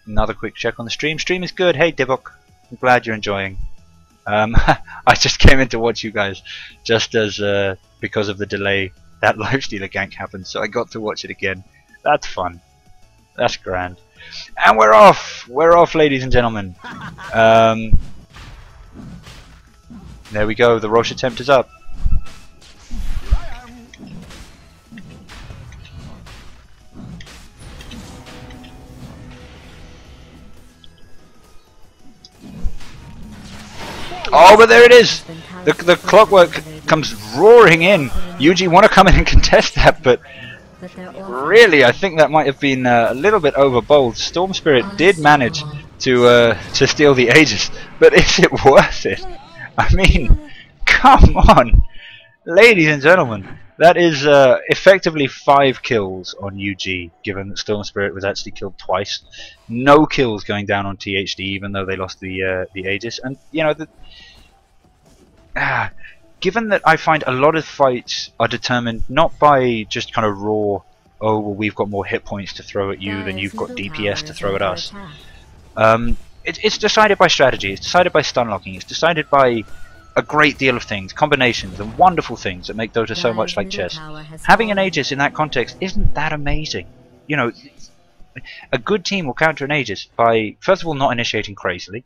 Another quick check on the stream. Stream is good. Hey Divok, I'm glad you're enjoying. I just came in to watch you guys, just as because of the delay that Lifestealer gank happened, so I got to watch it again. That's fun. That's grand. And we're off. We're off, ladies and gentlemen. There we go. The Roche attempt is up. Oh, but there it is! The clockwork comes roaring in. UG want to come in and contest that, but really, I think that might have been a little bit overbold. Storm Spirit did manage to steal the Aegis, but is it worth it? I mean, come on! Ladies and gentlemen, that is effectively 5 kills on UG, given that Storm Spirit was actually killed twice. No kills going down on THD, even though they lost the Aegis. And, you know, given that I find a lot of fights are determined not by just kind of raw, oh, well, we've got more hit points to throw at you than you've got DPS to throw at us. It's decided by strategy, it's decided by stun locking, it's decided by a great deal of things, combinations and wonderful things that make Dota so much like chess. Having an Aegis in that context isn't that amazing. You know, a good team will counter an Aegis by, first of all, not initiating crazily,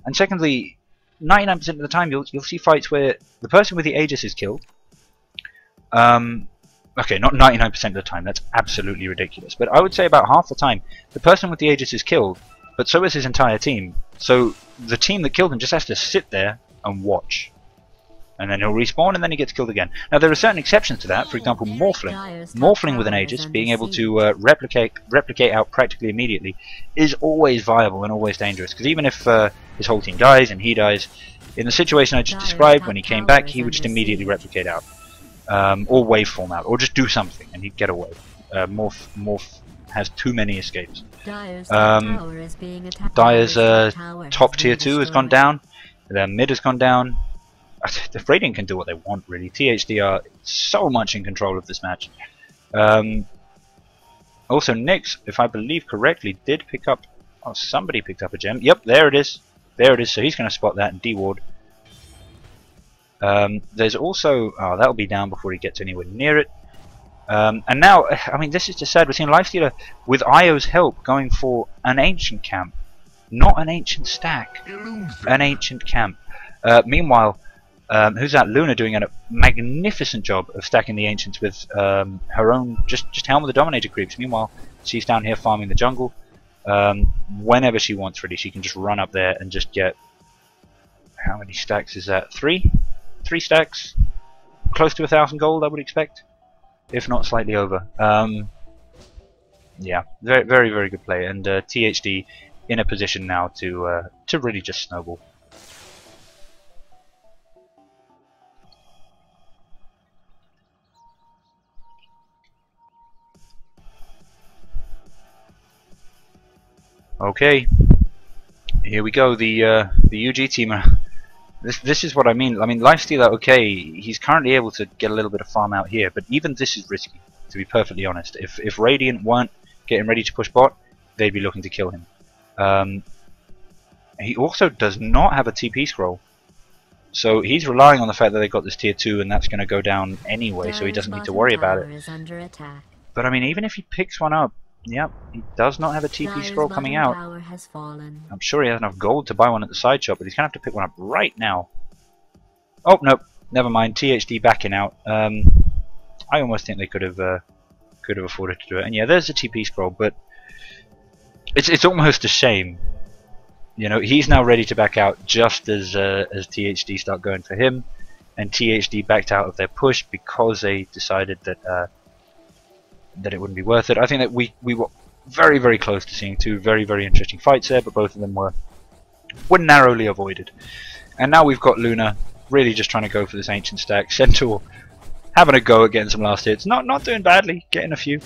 and secondly, 99% of the time you'll see fights where the person with the Aegis is killed. Okay, not 99% of the time, that's absolutely ridiculous, but I would say about half the time the person with the Aegis is killed, but so is his entire team. So the team that killed him just has to sit there and watch, and then he'll respawn and then he gets killed again. Now there are certain exceptions to that. For example, Morphling with an Aegis, being able to replicate out practically immediately, is always viable and always dangerous, because even if his whole team dies and he dies, in the situation I just described, when he came back he would just immediately replicate out, or waveform out, or just do something and he'd get away. Morph has too many escapes. Dire's top tier 2 has gone down. Their mid has gone down. The Radiant can do what they want, really. THD are so much in control of this match. Also, Nyx, if I believe correctly, did pick up... Oh, somebody picked up a gem. Yep, there it is. There it is, so he's going to spot that and deward. There's also... Oh, that'll be down before he gets anywhere near it. And now, I mean, this is just sad. We're seeing Lifestealer, with Io's help, going for an Ancient Camp. Not an Ancient Stack. An Ancient Camp. Meanwhile, who's that? Luna doing a magnificent job of stacking the Ancients with her own, just Helm of the Dominator creeps. Meanwhile, she's down here farming the jungle. Whenever she wants, really, she can just run up there and just get... How many stacks is that? 3? 3 stacks? Close to 1,000 gold, I would expect. if not slightly over. Yeah, very very good play, and THD in a position now to really just snowball. Okay, here we go. The UG team. This is what I mean. I mean, Lifestealer. Okay, he's currently able to get a little bit of farm out here, but even this is risky, to be perfectly honest. If Radiant weren't getting ready to push bot, they'd be looking to kill him. He also does not have a TP scroll, so he's relying on the fact that they got this tier 2, and that's going to go down anyway, so he doesn't need to worry about it. But I mean, even if he picks one up. Yep, he does not have a TP scroll coming out. I'm sure he has enough gold to buy one at the side shop, but he's going to have to pick one up right now. Oh, nope, never mind. THD backing out. I almost think they could have afforded to do it. And yeah, there's the TP scroll, but it's almost a shame. You know, he's now ready to back out just as THD start going for him, and THD backed out of their push because they decided that it wouldn't be worth it. I think that we were very very close to seeing two very very interesting fights there, but both of them were narrowly avoided. And now we've got Luna really just trying to go for this ancient stack. Centaur having a go at getting some last hits, not doing badly, getting a few.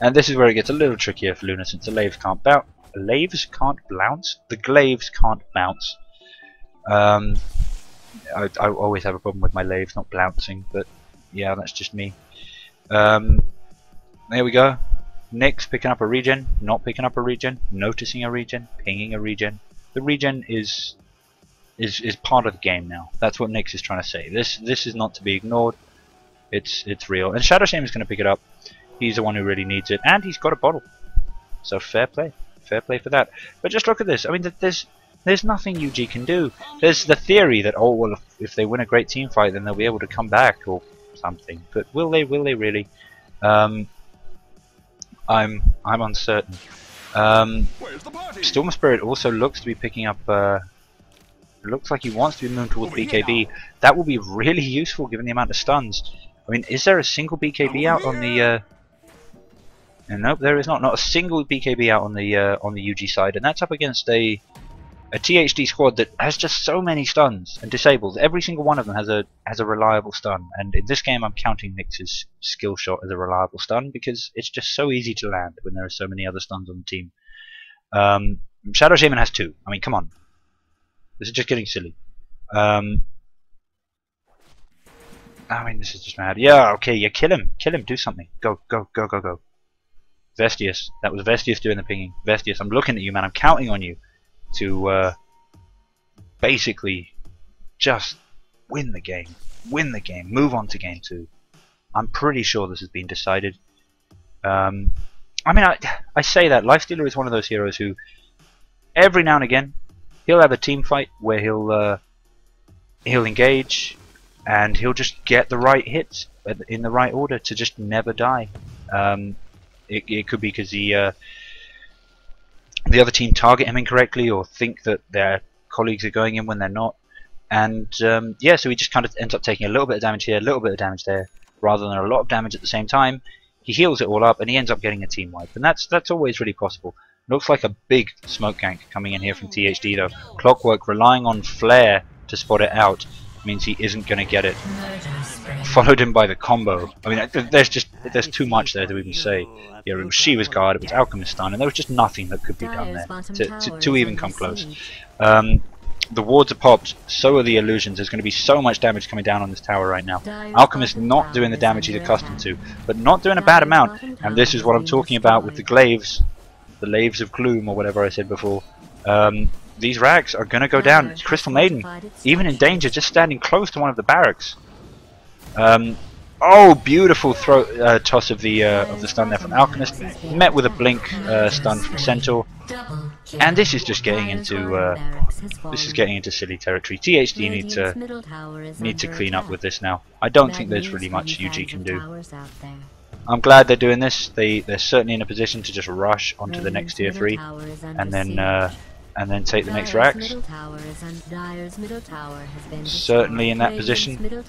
And this is where it gets a little trickier for Luna, since the Laves can't bounce. The Glaives can't bounce. I always have a problem with my Laves not bouncing, but yeah, that's just me. There we go. Nyx picking up a regen, not picking up a regen, noticing a regen, pinging a regen. The regen is part of the game now. That's what Nyx is trying to say. This is not to be ignored. It's real. And Shadow Shaman's going to pick it up. He's the one who really needs it, and he's got a bottle. So fair play for that. But just look at this. I mean, there's nothing UG can do. There's the theory that, oh well, if they win a great team fight, then they'll be able to come back or something. But will they really? I'm uncertain. Storm Spirit also looks to be picking up. Looks like he wants to be moving towards BKB. That will be really useful given the amount of stuns. I mean, is there a single BKB out on the? Nope, there is not. Not a single BKB out on the UG side, and that's up against a THD squad that has just so many stuns and disables. Every single one of them has a reliable stun, and in this game I'm counting Nyx's skill shot as a reliable stun because it's just so easy to land when there are so many other stuns on the team. Shadow Shaman has 2. I mean, come on, this is just getting silly. I mean, this is just mad. Yeah, okay, yeah, kill him, do something. Go. Vestius, that was Vestius doing the pinging. Vestius, I'm looking at you, man. I'm counting on you to basically just win the game, move on to game 2. I'm pretty sure this has been decided. I mean, I say that Lifestealer is one of those heroes who every now and again he'll have a team fight where he'll engage and he'll just get the right hits in the right order to just never die. It could be because the other team target him incorrectly or think that their colleagues are going in when they're not, and yeah, so he just kind of ends up taking a little bit of damage here, a little bit of damage there, rather than a lot of damage at the same time. He heals it all up and he ends up getting a team wipe, and that's always really possible. Looks like a big smoke gank coming in here from THD though. Clockwork relying on Flare to spot it out means he isn't going to get it. Followed him by the combo. I mean, there's too much there to even say. Yeah, it was Shiva's guard, it was Alchemist stun, and there was just nothing that could be done there to even come close. The wards are popped, so are the illusions. There's going to be so much damage coming down on this tower right now. Alchemist not doing the damage he's accustomed to, but not doing a bad amount. And this is what I'm talking about with the glaives, the Laves of Gloom, or whatever I said before. These rags are going to go down. Crystal Maiden, even in danger, just standing close to one of the barracks. Oh, beautiful toss of the stun there from Alchemist, met with a blink stun from Centaur, and this is just getting into silly territory. THD need to clean up with this now. I don't think there's really much UG can do. I'm glad they're doing this. They're certainly in a position to just rush onto the next tier 3, and then take the next racks. Certainly in that position.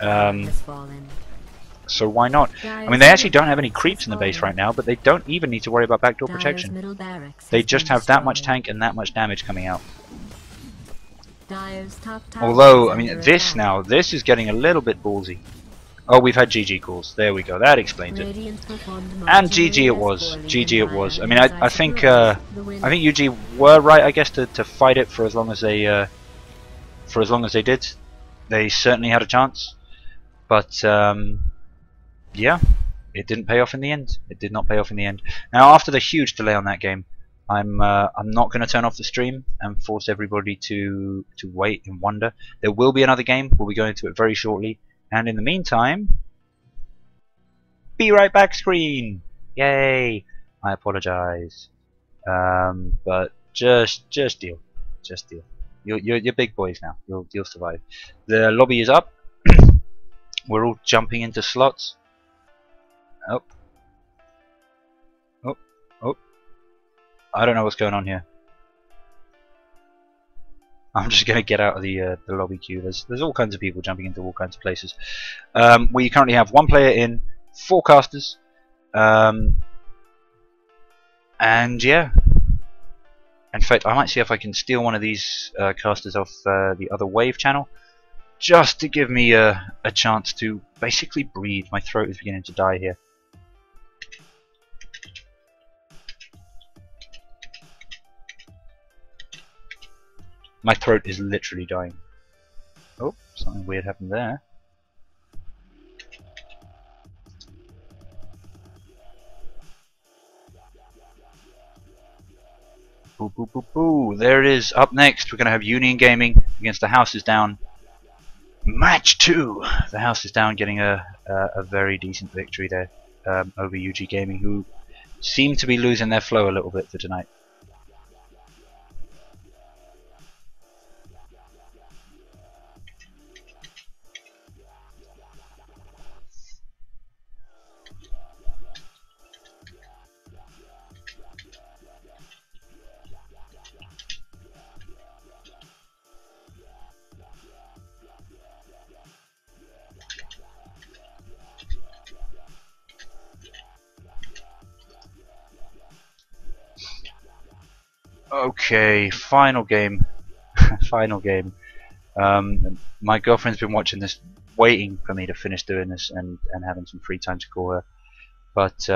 So why not? I mean, they actually don't have any creeps in the base right now, but they don't even need to worry about backdoor protection. They just have that much tank and that much damage coming out. Although, I mean, this is getting a little bit ballsy. Oh, we've had GG calls. There we go. That explains it. And GG it was. GG it was. I mean, I think UG were right, I guess, to fight it for as long as they did. They certainly had a chance, but yeah, it didn't pay off in the end. It did not pay off in the end. Now, after the huge delay on that game, I'm not going to turn off the stream and force everybody to wait and wonder. There will be another game. We'll be going to it very shortly. And in the meantime, be right back screen. Yay! I apologize, but just deal. You're big boys now. You'll survive. The lobby is up. We're all jumping into slots. Oh. I don't know what's going on here. I'm just gonna get out of the lobby queue. There's all kinds of people jumping into all kinds of places. We currently have 1 player in, 4 casters, and yeah. In fact, I might see if I can steal one of these casters off the other wave channel, just to give me a chance to basically breathe. My throat is beginning to die here. My throat is literally dying. Oh, something weird happened there. Boo boo boo boo. There it is. Up next, we're going to have Union Gaming against the House is Down. Match 2. The House is Down getting a very decent victory there over UG Gaming, who seem to be losing their flow a little bit for tonight. Okay, final game. Final game. My girlfriend's been watching this, waiting for me to finish doing this and having some free time to call her. But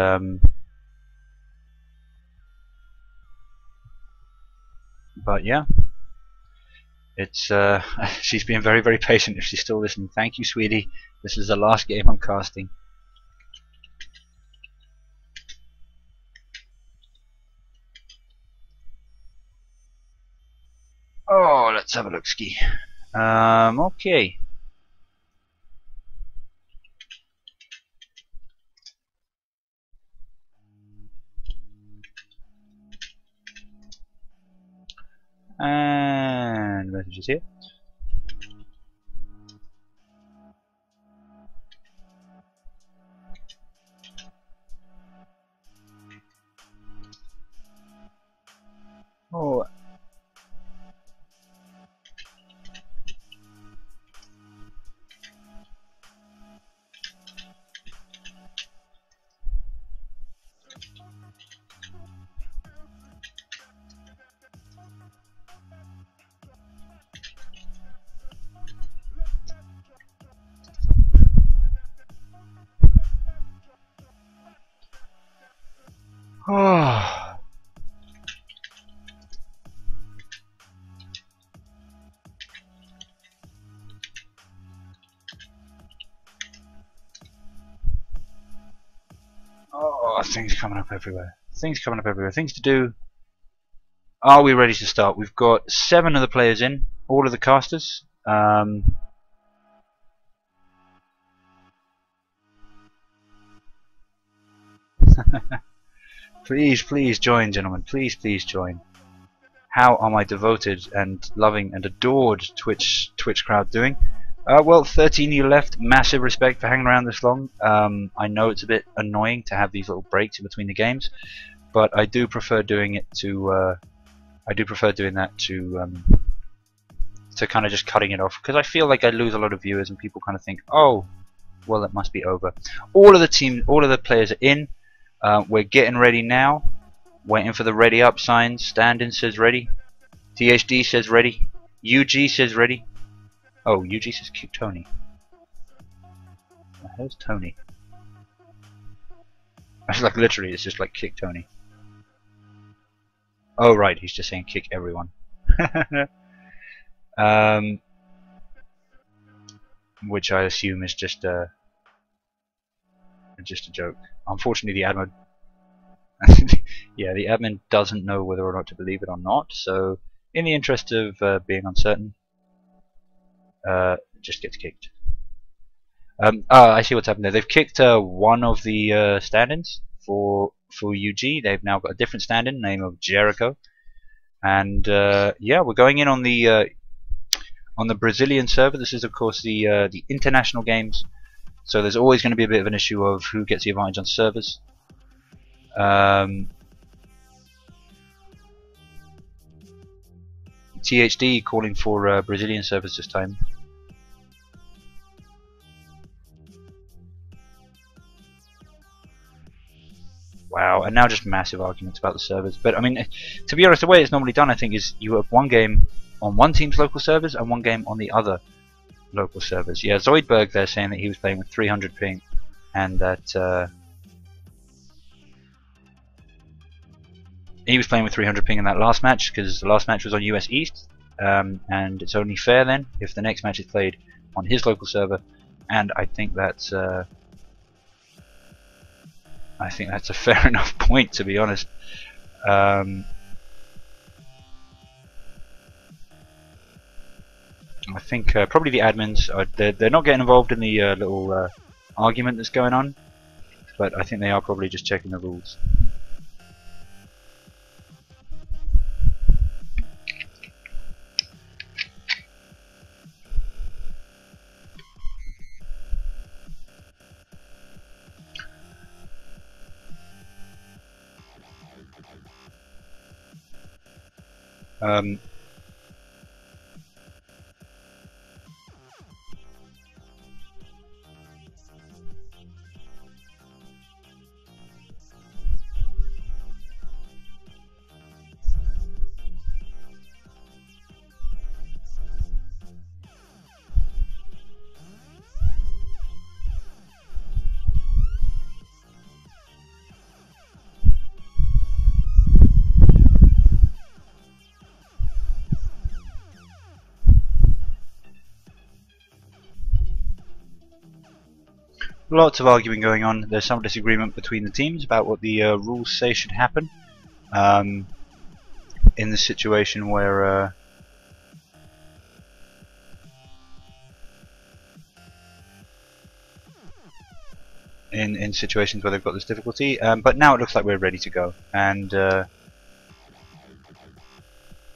yeah, it's she's been very, very patient. If she's still listening, thank you, sweetie. This is the last game I'm casting. Oh, let's have a look, ski. Okay. And messages here. Oh. Oh. Oh, things coming up everywhere. Things coming up everywhere. Things to do. Are we ready to start? We've got 7 of the players in, all of the casters. Please join, gentlemen. Please join. How are my devoted and loving and adored Twitch crowd doing? Well, 13 of you left. Massive respect for hanging around this long. I know it's a bit annoying to have these little breaks in between the games, but I do prefer doing it to. I do prefer doing that to kind of just cutting it off, because I feel like I lose a lot of viewers and people kind of think, oh, Well, it must be over. All of the players are in. We're getting ready now. Waiting for the ready up signs. Stand-in says ready. THD says ready. UG says ready. Oh, UG says kick Tony. Where's Tony? It's like literally, it's just like kick Tony. Oh right, he's just saying kick everyone. Which I assume is just a joke. Unfortunately, the admin, yeah, the admin doesn't know whether or not to believe it or not. So, in the interest of being uncertain, just gets kicked. I see what's happened there. They've kicked one of the stand-ins for UG. They've now got a different stand-in, name of Jericho, and yeah, we're going in on the Brazilian server. This is, of course, the international games. So there's always going to be a bit of an issue of who gets the advantage on servers. THD calling for Brazilian servers this time. Wow, and now just massive arguments about the servers. But I mean, to be honest, the way it's normally done, I think, is you have one game on one team's local servers and one game on the other local servers. Yeah, Zoidberg there saying that he was playing with 300 ping, and that he was playing with 300 ping in that last match because the last match was on US East, and it's only fair then if the next match is played on his local server, and I think that's a fair enough point, to be honest. I think probably the admins they're not getting involved in the little argument that's going on, but I think they are probably just checking the rules. Lots of arguing going on. There's some disagreement between the teams about what the rules say should happen in the situation where in situations where they've got this difficulty. But now it looks like we're ready to go, and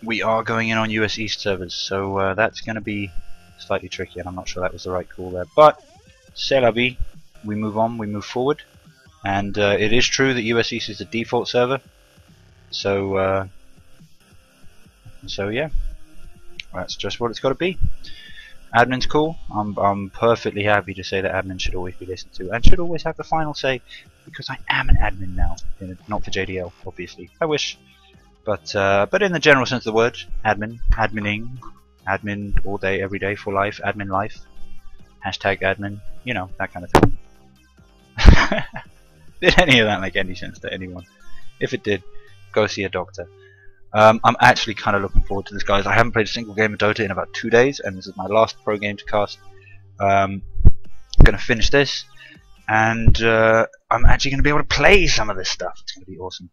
we are going in on US East servers, so that's going to be slightly tricky, and I'm not sure that was the right call there. But c'est la vie. We move on, we move forward, and it is true that US East is the default server, so yeah, that's just what it's got to be. Admin's cool. I'm perfectly happy to say that admin should always be listened to and should always have the final say, because I am an admin now, not for JDL, obviously. I wish, but in the general sense of the word, admin, admin all day, every day, for life, admin life, hashtag admin, you know, that kind of thing. Did any of that make any sense to anyone? If it did, go see a doctor. I'm actually kind of looking forward to this, guys. I haven't played a single game of Dota in about 2 days, and this is my last pro game to cast. I'm going to finish this, and I'm actually going to be able to play some of this stuff. It's going to be awesome.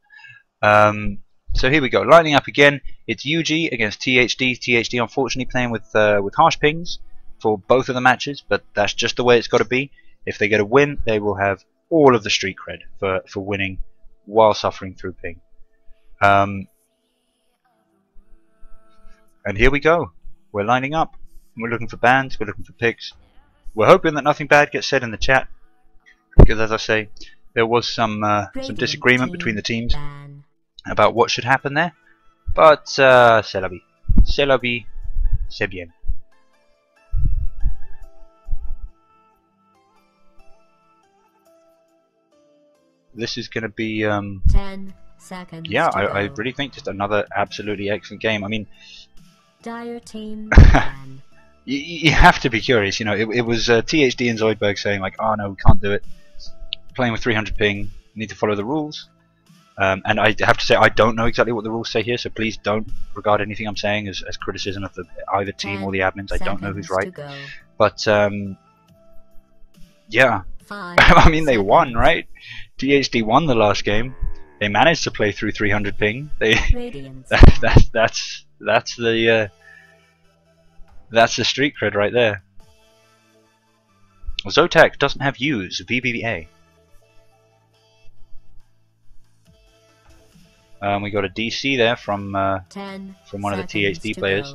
So here we go, lining up again. It's UG against THD. THD unfortunately playing with harsh pings for both of the matches, but that's just the way it's got to be. If they get a win, they will have all of the street cred for winning while suffering through ping. And here we go. We're lining up. We're looking for bans. We're looking for picks. We're hoping that nothing bad gets said in the chat, because, as I say, there was some disagreement between the teams about what should happen there. But c'est la vie. C'est la vie. C'est bien. 10 seconds. yeah, to I go. really think just another absolutely excellent game. I mean, Dire team ban. you have to be curious. You know, it was THD and Zoidberg saying like, oh no, we can't do it. Playing with 300 ping, need to follow the rules. And I have to say, I don't know exactly what the rules say here, so please don't regard anything I'm saying as criticism of either team or the admins. I don't know who's right. But, yeah. I mean, they won, right? THD won the last game. They managed to play through 300 ping. They that's the street cred right there. Zotac doesn't have use VBA. We got a DC there from one of the THD players.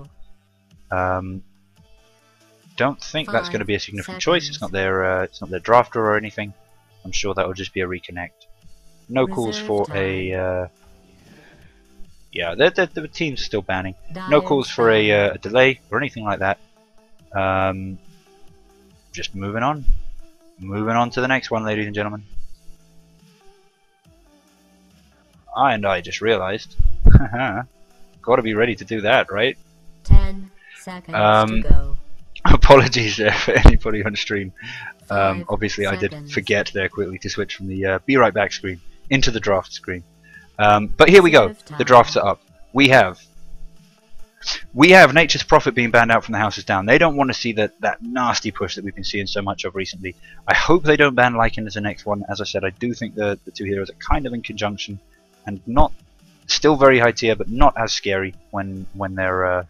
Don't think that's going to be a significant choice. It's not their drafter or anything. I'm sure that will just be a reconnect. No calls for a yeah. The team's still banning. No calls for a delay or anything like that. Just moving on to the next one, ladies and gentlemen. I just realized, gotta be ready to do that, right? 10 seconds to go. Apologies there for anybody on stream. Obviously I did forget there quickly to switch from the be right back screen into the draft screen. But here we go, the drafts are up. We have Nature's Prophet being banned out from the houses down. They don't want to see that nasty push that we've been seeing so much of recently. I hope they don't ban Lycan as the next one. As I said, I do think the two heroes are kind of in conjunction. And not still very high tier, but not as scary when they're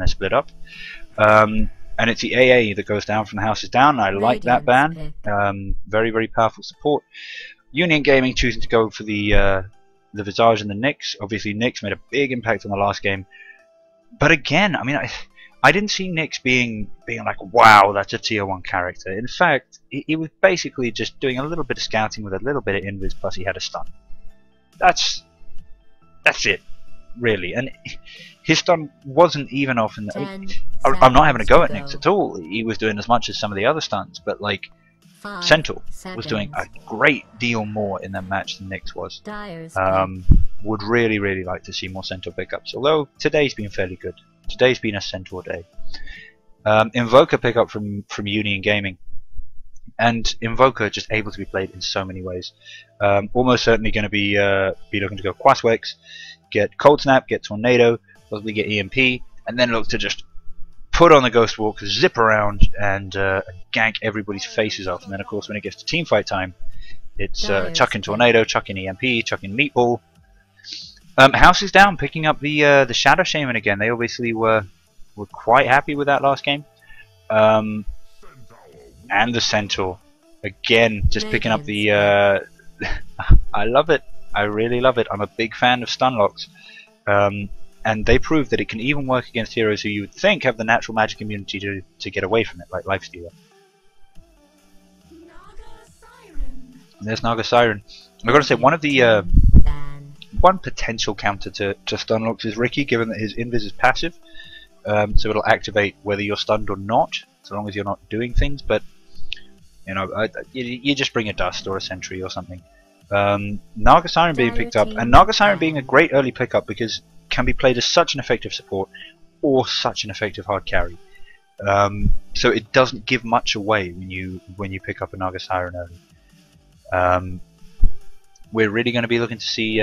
split up. And it's the AA that goes down from the houses down. I like that ban. Very, very powerful support. Union Gaming choosing to go for the Visage and the Nyx. Obviously, Nyx made a big impact on the last game. But again, I mean, I didn't see Nyx being like, wow, that's a tier 1 character. In fact, he was basically just doing a little bit of scouting with a little bit of invis, plus he had a stun. That's it, really. And his stun wasn't even off in the... I mean, I'm not having a go at Nyx at all. He was doing as much as some of the other stuns, but like Centaur was doing a great deal more in that match than Nyx was. Would really, really like to see more Centaur pickups, although today's been fairly good. Today's been a Centaur day. Invoker pickup from Union Gaming. And Invoker just able to be played in so many ways. Almost certainly going to be looking to go Quaswex, get Cold Snap, get Tornado, possibly get EMP, and then look to just put on the Ghost Walk, zip around, and gank everybody's faces off. And then, of course, when it gets to teamfight time, it's chuck in Tornado, chuck in EMP, chuck in Meatball. House is down, picking up the Shadow Shaman again. They obviously were quite happy with that last game. And the Centaur again, just picking up the I love it. I really love it. I'm a big fan of stun locks, and they prove that it can even work against heroes who you would think have the natural magic immunity to get away from it, like Lifestealer. There's Naga Siren. I've got to say, one of the one potential counter to stun locks is Ricky, given that his invis is passive, so it'll activate whether you're stunned or not, so long as you're not doing things. But you know, you just bring a Dust or a Sentry or something. Naga Siren being picked up, and Naga Siren being a great early pickup because it can be played as such an effective support or such an effective hard carry. So it doesn't give much away when you pick up a Naga Siren early. We're really going to be looking to see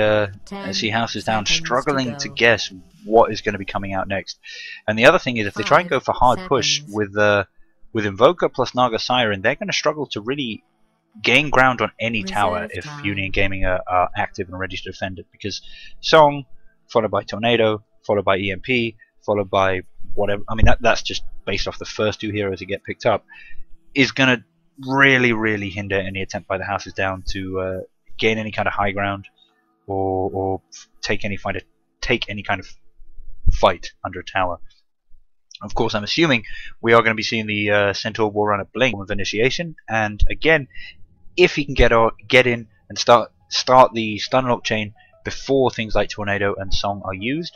Houses Down struggling to guess what is going to be coming out next. And the other thing is, if they try and go for hard push with Invoker plus Naga Siren, they're going to struggle to really gain ground on any tower if Union Gaming are active and ready to defend it, because Song, followed by Tornado, followed by EMP, followed by whatever, I mean that's just based off the first two heroes that get picked up, is going to really hinder any attempt by the Houses Down to gain any kind of high ground or take any kind of fight under a tower. Of course, I'm assuming we are going to be seeing the Centaur War Runner blink with initiation, and again, if he can get in and start the stunlock chain before things like Tornado and Song are used,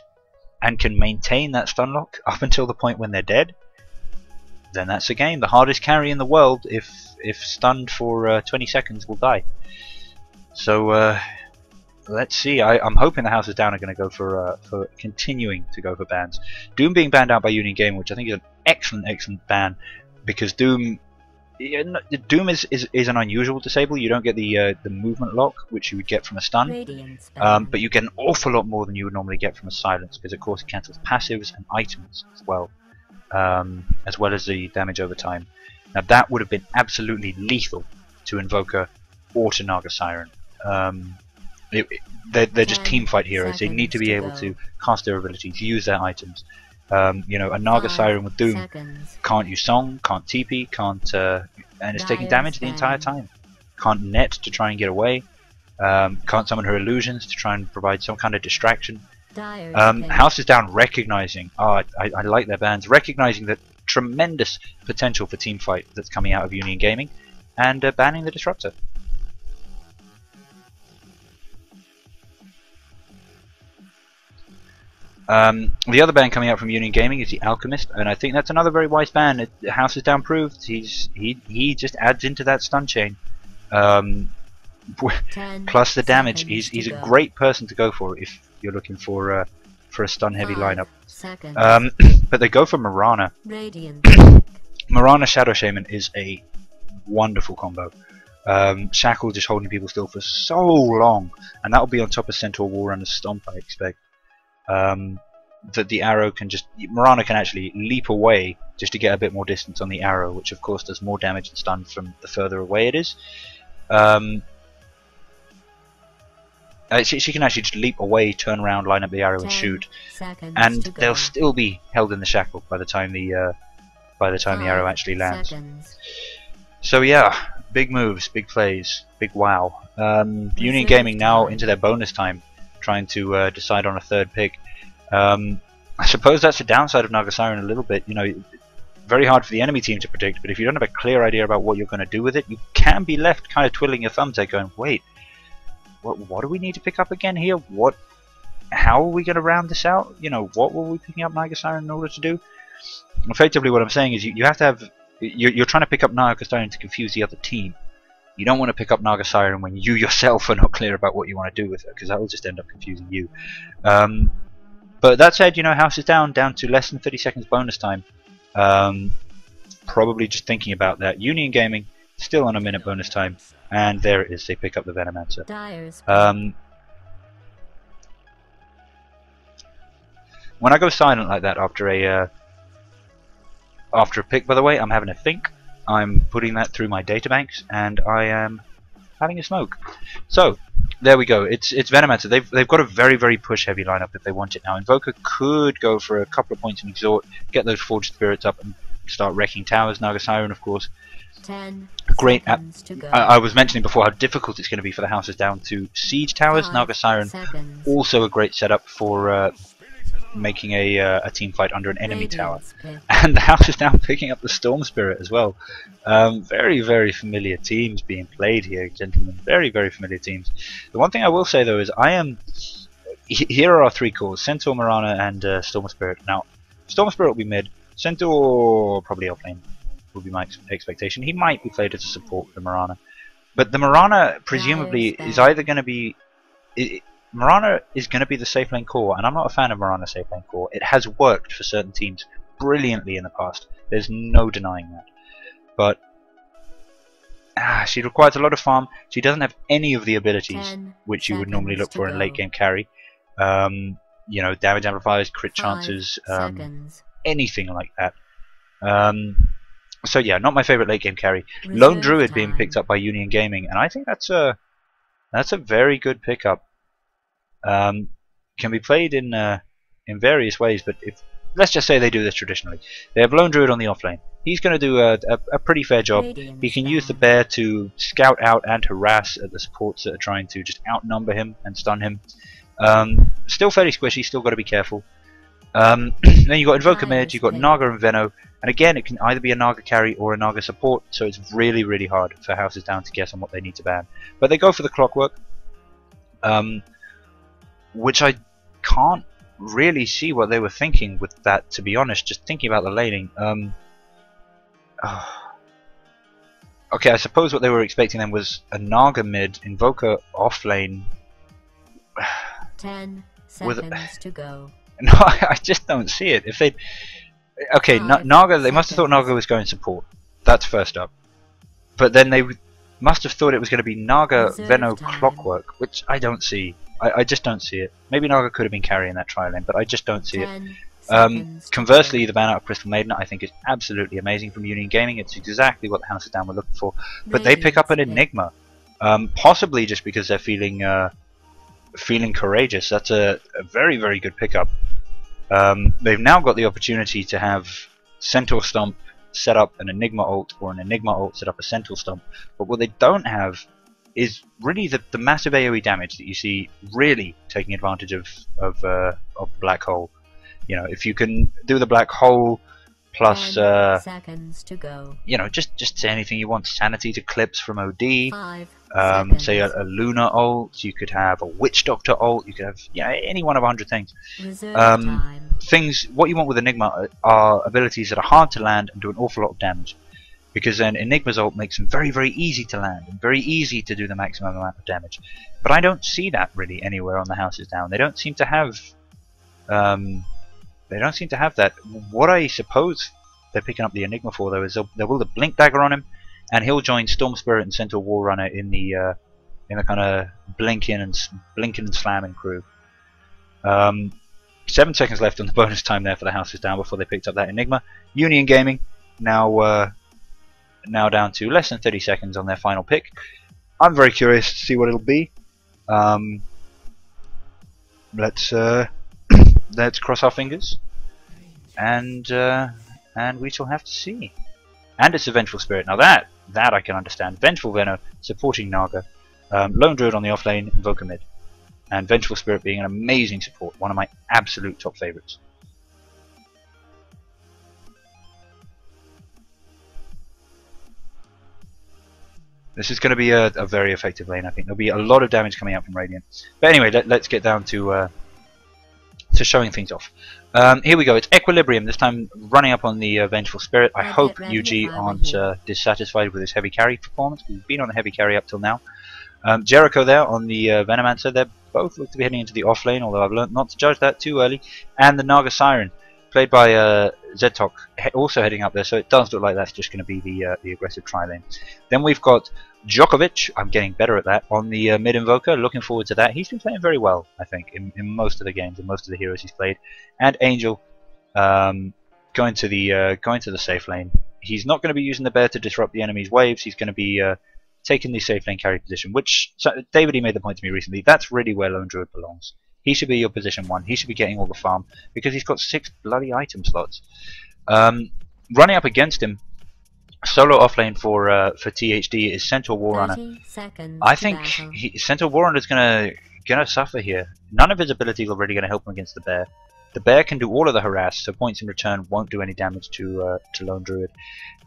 and can maintain that stunlock up until the point when they're dead, then that's the game. The hardest carry in the world, if stunned for 20 seconds, will die. So let's see. I'm hoping the Houses Down are going to go for continuing to go for bans. Doom being banned out by Union Gaming, which I think is an excellent ban, because Doom is an unusual disable. You don't get the movement lock, which you would get from a stun, but you get an awful lot more than you would normally get from a silence, because of course it cancels passives and items as well as the damage over time. Now that would have been absolutely lethal to Invoker or to Naga Siren. They're just teamfight heroes. They need to be able to cast their abilities, use their items. You know, a Naga Siren with Doom can't use Song, can't TP, can't and is taking damage the entire time. Can't net to try and get away. Can't summon her illusions to try and provide some kind of distraction. House is Down recognizing, I like their bans, recognizing the tremendous potential for teamfight that's coming out of Union Gaming, and banning the Disruptor. The other ban coming out from Union Gaming is the Alchemist, and I think that's another very wise ban. House is Down proved he just adds into that stun chain. Plus the damage. He's a great person to go for if you're looking for a stun heavy lineup. But they go for Mirana. Mirana Shadow Shaman is a wonderful combo. Shackle just holding people still for so long, and that'll be on top of Centaur Warrunner's Stomp, I expect. That the arrow can just, Mirana can actually leap away just to get a bit more distance on the arrow, which of course does more damage and stun from the further away it is. She can actually just leap away, turn around, line up the arrow and shoot, and they'll still be held in the shackle by the time the arrow actually lands. So yeah, big moves, big plays, big wow. Union Gaming now into their bonus time, trying to decide on a third pick. I suppose that's the downside of Naga Siren a little bit. You know, very hard for the enemy team to predict, but if you don't have a clear idea about what you're going to do with it, you can be left kind of twiddling your thumbs there going, wait, what do we need to pick up again here? How are we going to round this out? You know, what were we picking up Naga Siren in order to do? Effectively what I'm saying is you have to have, you're trying to pick up Naga Siren to confuse the other team. You don't want to pick up Naga Siren when you yourself are not clear about what you want to do with her, because that will just end up confusing you. But that said, you know, House is down to less than 30 seconds bonus time. Probably just thinking about that. Union Gaming still on a minute bonus time, and there it is. They pick up the Venomancer. When I go silent like that after a pick, by the way, I'm having a think. I'm putting that through my databanks, and I am having a smoke. So there we go. It's Venomancer. They've got a very push heavy lineup if they want it now. Invoker could go for a couple of points in Exhort, get those Forged Spirits up, and start wrecking towers. Naga Siren, of course. Great. I was mentioning before how difficult it's going to be for the Houses Down to siege towers. Naga Siren also a great setup for making a team fight under an enemy tower. And the House is now picking up the Storm Spirit as well. Very familiar teams being played here, gentlemen. Very familiar teams. The one thing I will say though is here are our three cores: Centaur, Mirana, and Storm Spirit. Now, Storm Spirit will be mid. Centaur probably offlane would be my expectation. He might be played as a support for the Mirana, but the Mirana presumably is either going to be. Mirana is going to be the safe lane core, and I'm not a fan of Mirana safe lane core. It has worked for certain teams brilliantly in the past. There's no denying that. But she requires a lot of farm. She doesn't have any of the abilities which you would normally look for in late game carry. You know, damage amplifiers, crit chances, anything like that. So yeah, not my favorite late game carry. Lone Druid being picked up by Union Gaming, and I think that's a very good pickup. Can be played in various ways, but let's just say they do this traditionally. They have Lone Druid on the offlane. He's going to do a pretty fair job. He can use the bear to scout out and harass the supports that are trying to just outnumber him and stun him. Still fairly squishy, still got to be careful. Then you've got Invoker mid, you've got Naga and Veno, and again it can either be a Naga carry or a Naga support, so it's really hard for Houses Down to guess on what they need to ban. But they go for the Clockwork, which I can't really see what they were thinking with that, to be honest, just thinking about the laning. Okay, I suppose what they were expecting then was a Naga mid, Invoker off lane. 10 seconds to go. No, I just don't see it. If they, okay, 5 Naga, they must have thought seconds. Naga was going support. That's first up. But then they must have thought it was going to be Naga Reserve Venno time. Clockwork, which I don't see. I just don't see it. Maybe Naga could have been carrying that tri lane, but I just don't see it. 10 seconds to Conversely, go. the ban out of Crystal Maiden I think is absolutely amazing from Union Gaming. It's exactly what the House of Down were looking for. But they pick up an Enigma, possibly just because they're feeling courageous. That's a very, very good pickup. They've now got the opportunity to have Centaur Stomp set up an Enigma ult, or an Enigma ult set up a Centaur Stomp. But what they don't have is really the massive AoE damage that you see really taking advantage of Black Hole. You know, if you can do the Black Hole plus 10 seconds to go. you know, just say anything you want. Sanity to clips from OD. 5 Say a seconds. Luna ult. You could have a Witch Doctor ult. You could have any one of 100 things. Reserve time. Things. What you want with Enigma are abilities that are hard to land and do an awful lot of damage. Because then Enigma's ult makes them very, very easy to land and very easy to do the maximum amount of damage. But I don't see that really anywhere on the Houses Down. They don't seem to have. They don't seem to have that. What I suppose they're picking up the Enigma for, though, is they'll build a Blink Dagger on him, and he'll join Storm Spirit and Centaur War Runner in the kind of blinking and slamming crew. 7 seconds left on the bonus time there for the Houses Down before they picked up that Enigma. Union Gaming now down to less than 30 seconds on their final pick. I'm very curious to see what it'll be. Let's cross our fingers, and we shall have to see. And it's a Vengeful Spirit. Now that I can understand. Vengeful Venno supporting Naga, Lone Druid on the offlane, Invoker mid, and Vengeful Spirit being an amazing support, one of my absolute top favorites. This is going to be a very effective lane, I think. There'll be a lot of damage coming out from Radiant. But anyway, let's get down to showing things off. Here we go. It's Equilibrium, this time running up on the Vengeful Spirit. I hope UG aren't dissatisfied with his heavy carry performance. We've been on the heavy carry up till now. Jericho there on the Venomancer. They're both look to be heading into the off lane, although I've learned not to judge that too early. And the Naga Siren, played by Zedtok, also heading up there, so it does look like that's just going to be the aggressive tri-lane. Then we've got Djokovic, I'm getting better at that, on the mid-invoker, looking forward to that. He's been playing very well, I think, in most of the games, in most of the heroes he's played. And Angel, going to the safe lane. He's not going to be using the bear to disrupt the enemy's waves, he's going to be taking the safe lane carry position, which, David, he made the point to me recently, that's really where Lone Druid belongs. He should be your position 1. He should be getting all the farm because he's got 6 bloody item slots. Running up against him, solo offlane for THD is Centaur War Runner. I think Centaur War Runner is gonna suffer here. None of his abilities are really gonna help him against the bear. The bear can do all of the harass, so points in return won't do any damage to Lone Druid.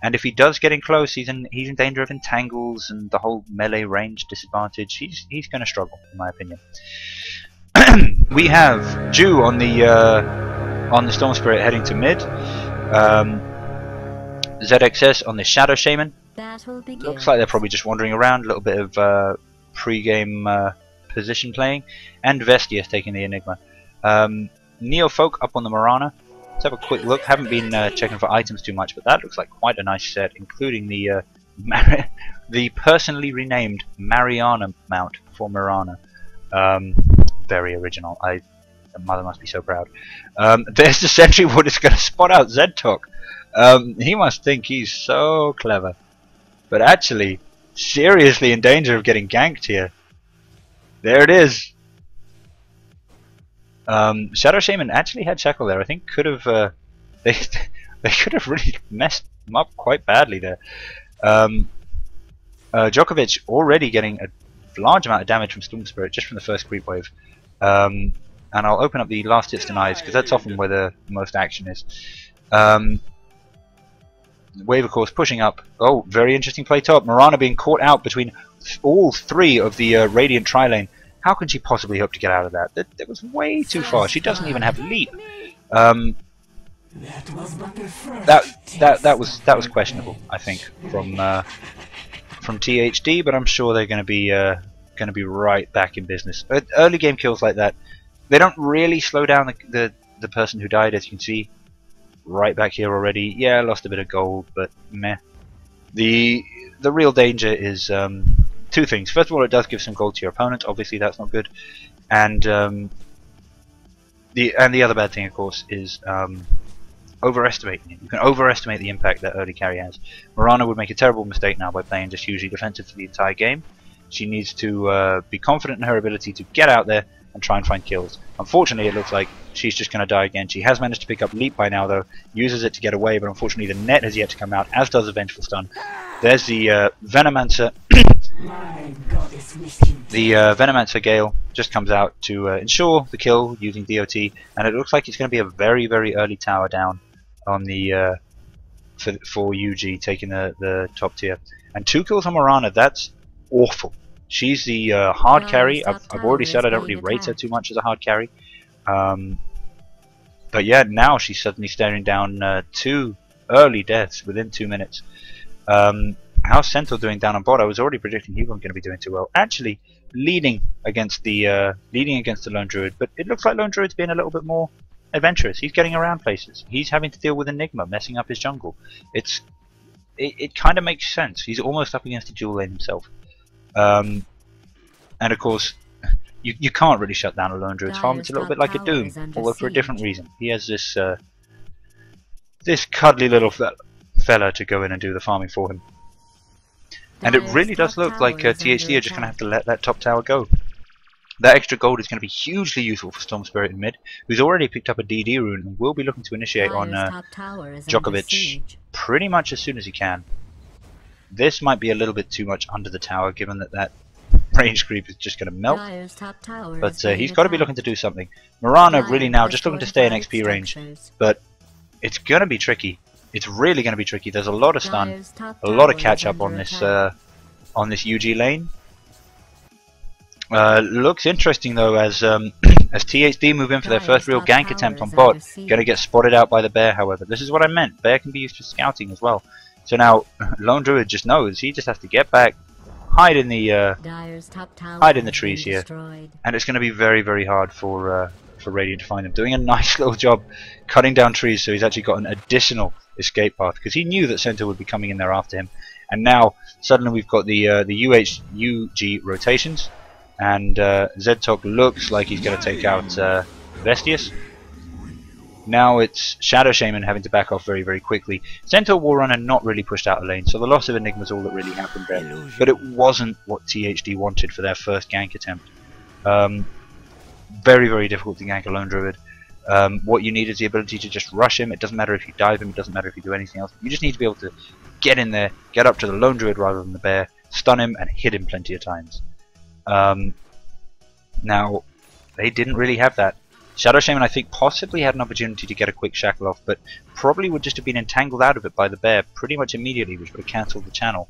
And if he does get in close, he's in danger of entangles and the whole melee range disadvantage. He's gonna struggle, in my opinion. We have Jew on the Storm Spirit heading to mid. ZXS on the Shadow Shaman. Looks like they're probably just wandering around. A little bit of pre-game position playing. And Vestius taking the Enigma. Neofolk up on the Marana. Let's have a quick look. Haven't been checking for items too much, but that looks like quite a nice set, including the the personally renamed Mariana mount for Marana. Very original. The mother must be so proud. There's the Sentry Wood is going to spot out Zedtok. He must think he's so clever, but actually seriously in danger of getting ganked here. There it is. Shadow Shaman actually had Shackle there. I think could have they could have really messed him up quite badly there. Djokovic already getting a large amount of damage from Storm Spirit just from the first creep wave. And I'll open up the last hits denies because that's often where the most action is. Wave, of course, pushing up. Oh, very interesting play top. Marana being caught out between all 3 of the Radiant tri-lane. How could she possibly hope to get out of that? That was way too far. She doesn't even have leap. That was questionable, I think, from from THD, but I'm sure they're going to be right back in business. Early game kills like that, they don't really slow down the person who died, as you can see. Right back here already. Yeah, I lost a bit of gold, but meh. The real danger is two things. First of all, it does give some gold to your opponent. Obviously, that's not good. And the other bad thing, of course, is overestimating it. You can overestimate the impact that early carry has. Mirana would make a terrible mistake now by playing just hugely defensive for the entire game. She needs to be confident in her ability to get out there and try and find kills. Unfortunately, it looks like she's just going to die again. She has managed to pick up Leap by now, though. Uses it to get away, but unfortunately the net has yet to come out, as does the Vengeful Stun. There's the Venomancer. The Venomancer Gale just comes out to ensure the kill using DOT, and it looks like it's going to be a very, very early tower down on the for UG, taking the top tier. And 2 kills on Mirana, that's awful. She's the hard carry. I've already said I don't really rate her too much as a hard carry. But yeah, now she's suddenly staring down 2 early deaths within 2 minutes. How's Centaur doing down on bot? I was already predicting he wasn't going to be doing too well. Actually, leading against the Lone Druid, but it looks like Lone Druid's being a little bit more adventurous. He's getting around places. He's having to deal with Enigma, messing up his jungle. It kind of makes sense. He's almost up against a dual lane himself. And of course, you can't really shut down a Lone Druid's farm. It's a little bit like a Doom, although for a different reason. He has this this cuddly little fella to go in and do the farming for him. And it really does look like THD are just going to have to let that top tower go. That extra gold is going to be hugely useful for Storm Spirit in mid, who's already picked up a DD rune and will be looking to initiate on Djokovic pretty much as soon as he can. This might be a little bit too much under the tower, given that range creep is just going to melt. But he's got to be looking to do something. Mirana really now just looking to stay in XP range, but it's going to be tricky. It's really going to be tricky. There's a lot of stun, a lot of catch up on this UG lane. Looks interesting though, as THD move in for their first real gank attempt on bot. Going to get spotted out by the bear, however. This is what I meant. Bear can be used for scouting as well. So now Lone Druid just knows he just has to get back, hide in the trees here, and it's going to be very, very hard for Radiant to find him. Doing a nice little job cutting down trees, so he's actually got an additional escape path, because he knew that Centaur would be coming in there after him. And now suddenly we've got the UG rotations, and Zedtok looks like he's going to take out Vestius. Now it's Shadow Shaman having to back off very, very quickly. Centaur Warrunner not really pushed out a lane, so the loss of Enigma is all that really happened there. But it wasn't what THD wanted for their first gank attempt. Very, very difficult to gank a Lone Druid. What you need is the ability to just rush him. It doesn't matter if you dive him, it doesn't matter if you do anything else. You just need to be able to get in there, get up to the Lone Druid rather than the bear, stun him and hit him plenty of times. Now, they didn't really have that. Shadow Shaman, I think, possibly had an opportunity to get a quick shackle off, but probably would just have been entangled out of it by the bear pretty much immediately, which would have cancelled the channel.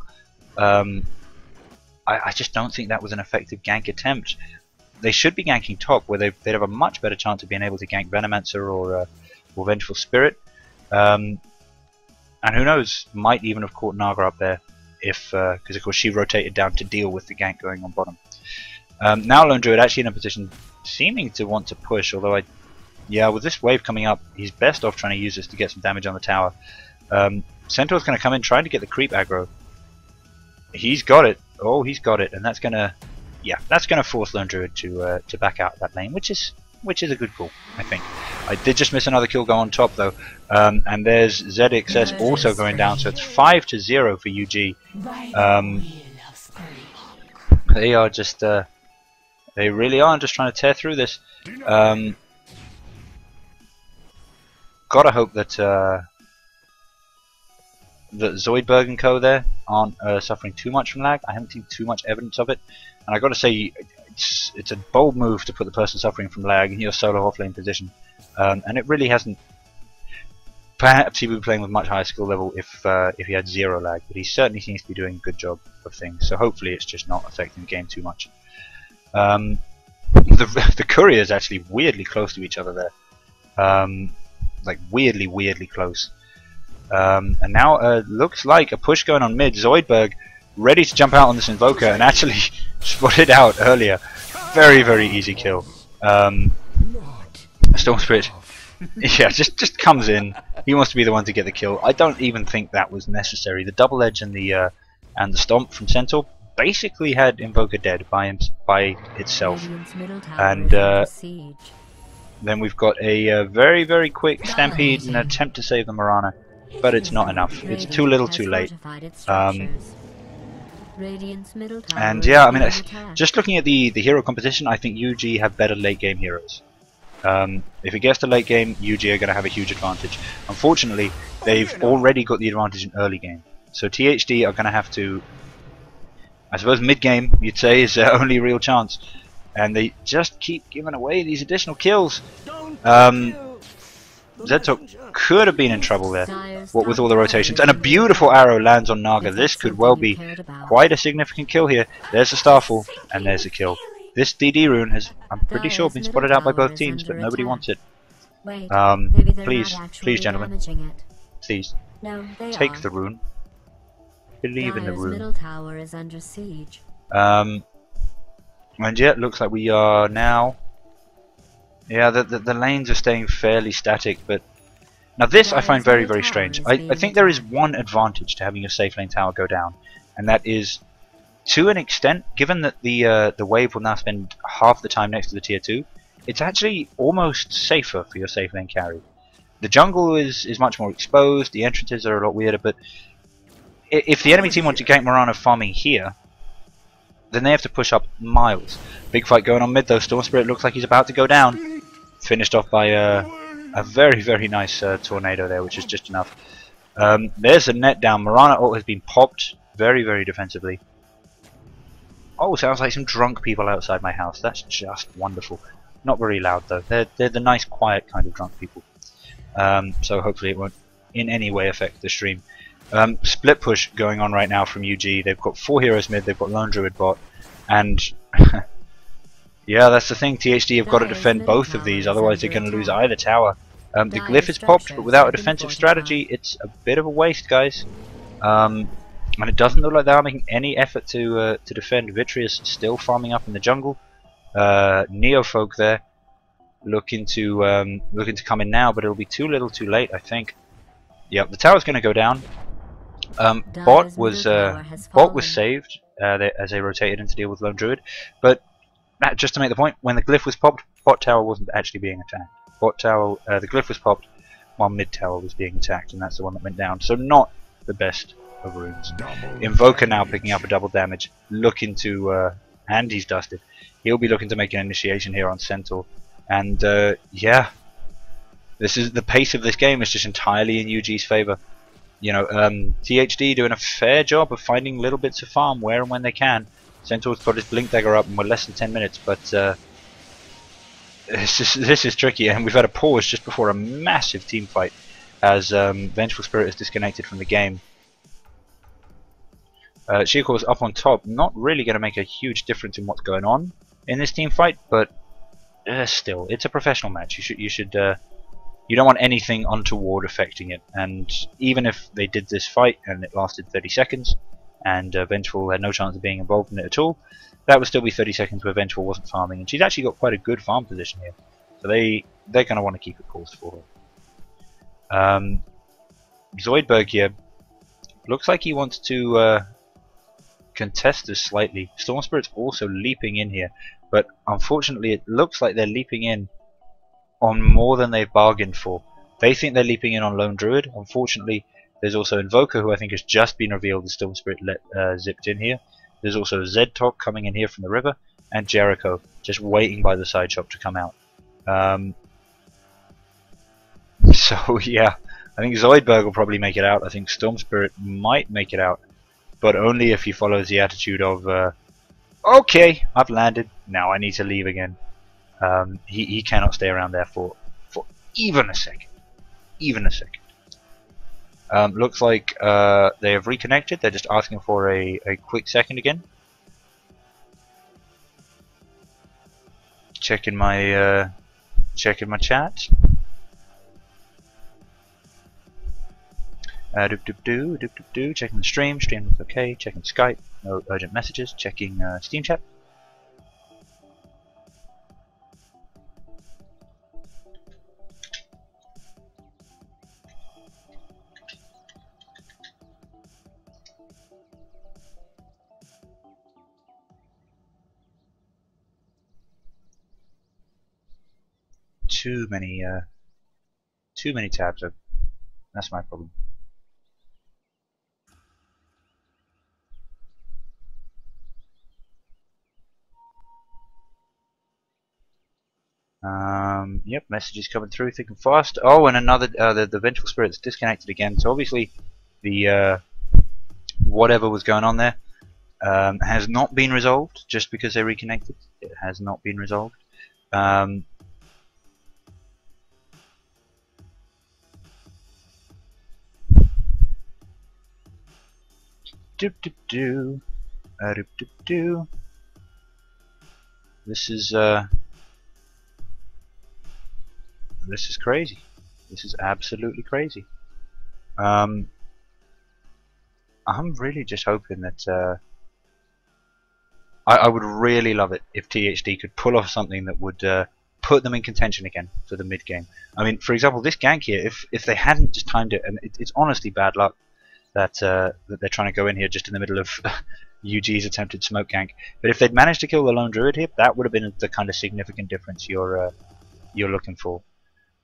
I just don't think that was an effective gank attempt. They should be ganking top, where they'd have a much better chance of being able to gank Venomancer or Vengeful Spirit. And who knows, might even have caught Naga up there, if because of course she rotated down to deal with the gank going on bottom. Now Lone Druid actually in a position seeming to want to push, although with this wave coming up, he's best off trying to use this to get some damage on the tower. Centaur's going to come in trying to get the creep aggro. He's got it. Oh, he's got it, and that's going to force Lone Druid to back out that lane, which is a good call, I think. I did just miss another kill go on top though, and there's ZXS also going down, so it's 5-0 for UG. They are just they really are just trying to tear through this. Gotta hope that that Zoidberg and co there aren't suffering too much from lag. I haven't seen too much evidence of it, and I gotta say it's a bold move to put the person suffering from lag in your solo offlane position, and it really hasn't. Perhaps he would be playing with much higher skill level if he had 0 lag, but he certainly seems to be doing a good job of things. So hopefully it's just not affecting the game too much. The couriers actually weirdly close to each other there, like weirdly close. And now looks like a push going on mid. Zoidberg ready to jump out on this Invoker and actually spotted out earlier. Very, very easy kill. Storm Spirit, yeah, just comes in. He wants to be the one to get the kill. I don't even think that was necessary. The double edge and the stomp from Centaur basically had Invoker dead by itself. And then we've got a very, very quick Stampede and an attempt to save the Mirana, but it's not enough. It's too little too late. And yeah, I mean, just looking at the hero composition, I think UG have better late game heroes. If it gets to late game, UG are going to have a huge advantage. Unfortunately, they've already got the advantage in early game. So THD are going to have to, I suppose mid game, you'd say, is their only real chance. And they just keep giving away these additional kills. Zedtok could have been in trouble there, what with all the rotations. And a beautiful arrow lands on Naga. This could well be quite a significant kill here. There's the Starfall, and there's the kill. This DD rune has, I'm pretty sure, been spotted out by both teams, but nobody wants it. Please, gentlemen, please, take the rune. Believe in the rune. And yeah, it looks like we are now. Yeah, the lanes are staying fairly static, but now this I find very, very strange. I think there is one advantage to having your safe lane tower go down, and that is, to an extent, given that the wave will now spend half the time next to the tier 2, it's actually almost safer for your safe lane carry. The jungle is much more exposed, the entrances are a lot weirder, but if the enemy team want to gank Mirana farming here, then they have to push up miles. Big fight going on mid though. Storm Spirit looks like he's about to go down. Finished off by a very, very nice tornado there, which is just enough. There's a net down. Mirana ult has been popped very, very defensively. Oh, sounds like some drunk people outside my house. That's just wonderful. Not very loud though. They're the nice, quiet kind of drunk people. So hopefully it won't in any way affect the stream. Split push going on right now from UG. They've got 4 heroes mid, they've got Lone Druid bot, and yeah, that's the thing. THD have got to defend both of these, otherwise they're going to lose either tower. The glyph is popped, but without a defensive strategy, it's a bit of a waste, guys. And it doesn't look like they are making any effort to defend. Vitreous still farming up in the jungle. Neofolk there, looking to come in now, but it'll be too little, too late, I think. Yep, the tower's going to go down. Bot was saved as they rotated in to deal with Lone Druid, but just to make the point, when the glyph was popped, bot tower wasn't actually being attacked. Bot tower, the glyph was popped while mid tower was being attacked, and that's the one that went down. So not the best of runes. Invoker now picking up a double damage, looking to, and he's dusted. He'll be looking to make an initiation here on Centaur, and yeah, the pace of this game is just entirely in UG's favor. You know, THD doing a fair job of finding little bits of farm where and when they can. Centaur's got his Blink Dagger up and we're less than 10 minutes, but this is tricky, and we've had a pause just before a massive team fight as Vengeful Spirit is disconnected from the game. Sheercore's up on top, not really going to make a huge difference in what's going on in this team fight, but still, it's a professional match. You don't want anything untoward affecting it, and even if they did this fight and it lasted 30 seconds and Vengeful had no chance of being involved in it at all, that would still be 30 seconds where Vengeful wasn't farming, and she's actually got quite a good farm position here, so they're going to want to keep it paused for her. Zoidberg here looks like he wants to contest this slightly. Storm Spirit's also leaping in here, but unfortunately it looks like they're leaping in on more than they've bargained for. They think they're leaping in on Lone Druid. Unfortunately, there's also Invoker, who I think has just been revealed as Storm Spirit zipped in here. There's also Zedtok coming in here from the river, and Jericho just waiting by the side shop to come out. So yeah, I think Zoidberg will probably make it out. I think Storm Spirit might make it out, but only if he follows the attitude of okay, I've landed, now I need to leave again. He cannot stay around there for even a second. Looks like they have reconnected. They're just asking for a quick second again. Checking my chat. Checking the stream. Stream looks okay. Checking Skype. No urgent messages. Checking Steam chat. Too many tabs open. That's my problem. Yep, messages coming through thick and fast. Oh, and another the Vengeful Spirit's disconnected again. So obviously the whatever was going on there has not been resolved just because they reconnected. It has not been resolved. This is crazy. This is absolutely crazy. I'm really just hoping that I would really love it if THD could pull off something that would put them in contention again for the mid game. I mean, for example, this gank here, if they hadn't just timed it, and it's honestly bad luck that they're trying to go in here just in the middle of UG's attempted smoke gank. But if they'd managed to kill the lone druid here, that would have been the kind of significant difference you're looking for.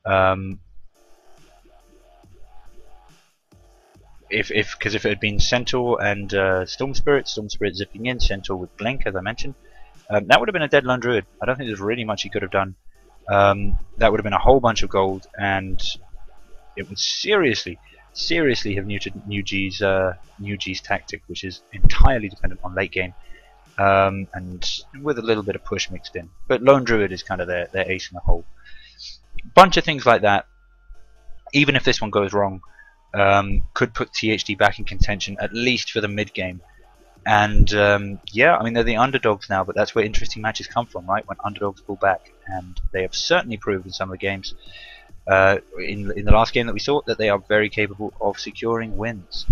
Because if it had been Centaur and Storm Spirit zipping in, Centaur with Blink, as I mentioned, that would have been a dead lone druid. I don't think there's really much he could have done. That would have been a whole bunch of gold, and it would seriously have neutered UG's tactic, which is entirely dependent on late game, and with a little bit of push mixed in. But lone druid is kind of their ace in the hole. Bunch of things like that, even if this one goes wrong, could put THD back in contention, at least for the mid game. And yeah, I mean, they're the underdogs now, but that's where interesting matches come from, right? When underdogs pull back, and they have certainly proved in some of the games in the last game that we saw that they are very capable of securing wins.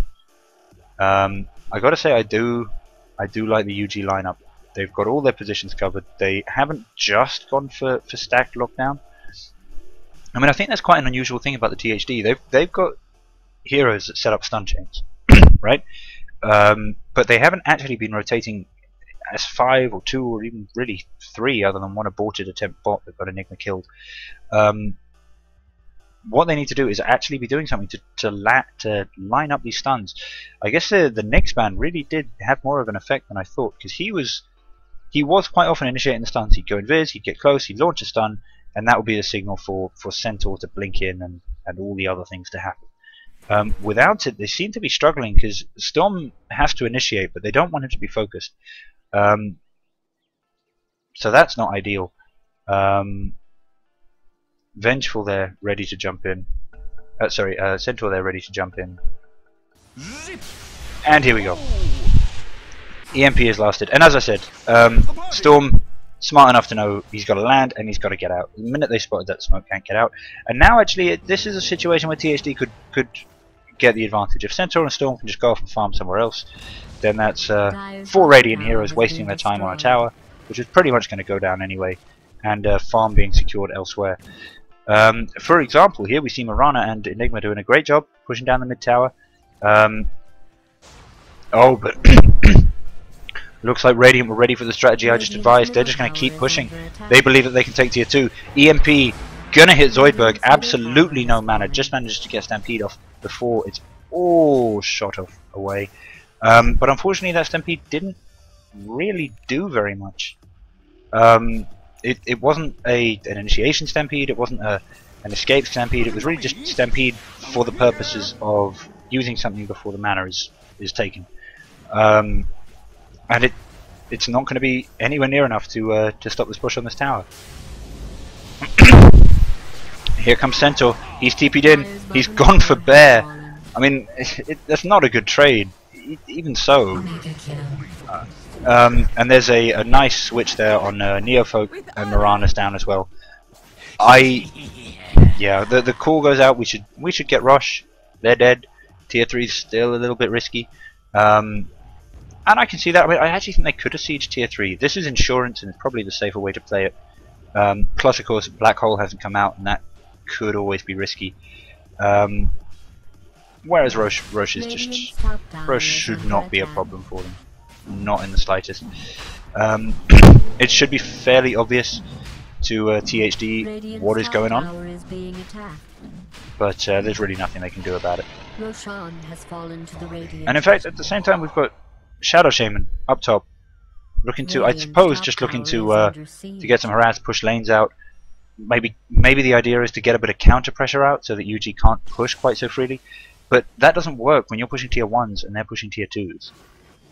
I gotta say, I do like the UG lineup. They've got all their positions covered. They haven't just gone for stacked lockdown. I mean, I think that's quite an unusual thing about the THD. They've got heroes that set up stun chains, right? But they haven't actually been rotating as 5 or 2 or even really 3, other than one aborted attempt bot that got Enigma killed. What they need to do is actually be doing something to line up these stuns. I guess the next ban really did have more of an effect than I thought, because he was quite often initiating the stuns. He'd go invis, he'd get close, he'd launch a stun, and that would be the signal for Centaur to blink in and all the other things to happen. Without it, they seem to be struggling, because Storm has to initiate, but they don't want him to be focused. So that's not ideal. Vengeful there, ready to jump in. Centaur there, ready to jump in. And here we go. EMP has lasted, and as I said, Storm smart enough to know he's got to land and he's got to get out. The minute they spotted that smoke, can't get out. And now actually, this is a situation where THD could get the advantage. If Centaur and Storm can just go off and farm somewhere else, then that's 4 Radiant heroes wasting their time on a tower, which is pretty much going to go down anyway, and farm being secured elsewhere. For example, here we see Mirana and Enigma doing a great job pushing down the mid tower. Oh, but looks like Radiant were ready for the strategy I just advised. They're just going to keep pushing. They believe that they can take tier 2. EMP gonna hit Zoidberg. Absolutely no mana. Just managed to get Stampede off before it's all shot off away. But unfortunately, that Stampede didn't really do very much. It wasn't an initiation Stampede. It wasn't an escape Stampede. It was really just Stampede for the purposes of using something before the mana is taken. And it's not going to be anywhere near enough to stop this push on this tower. Here comes Centaur. He's TP'd in. He's gone for Bear. I mean, that's not a good trade. Even so. And there's a nice switch there on Neofolk, and Mirana's down as well. Yeah, the call goes out. We should get Rush. They're dead. Tier 3 is still a little bit risky. And I can see that. I mean, I actually think they could have sieged Tier 3. This is insurance, and it's probably the safer way to play it. Plus, of course, Black Hole hasn't come out, and that could always be risky. Whereas Roche is just... Roche should not be a problem for them. Not in the slightest. It should be fairly obvious to THD what is going on. But there's really nothing they can do about it. And in fact, at the same time, we've got Shadow Shaman up top, looking to, I suppose, just looking to get some harass, push lanes out. Maybe the idea is to get a bit of counter pressure out so that UG can't push quite so freely. But that doesn't work when you're pushing tier 1s and they're pushing tier 2s.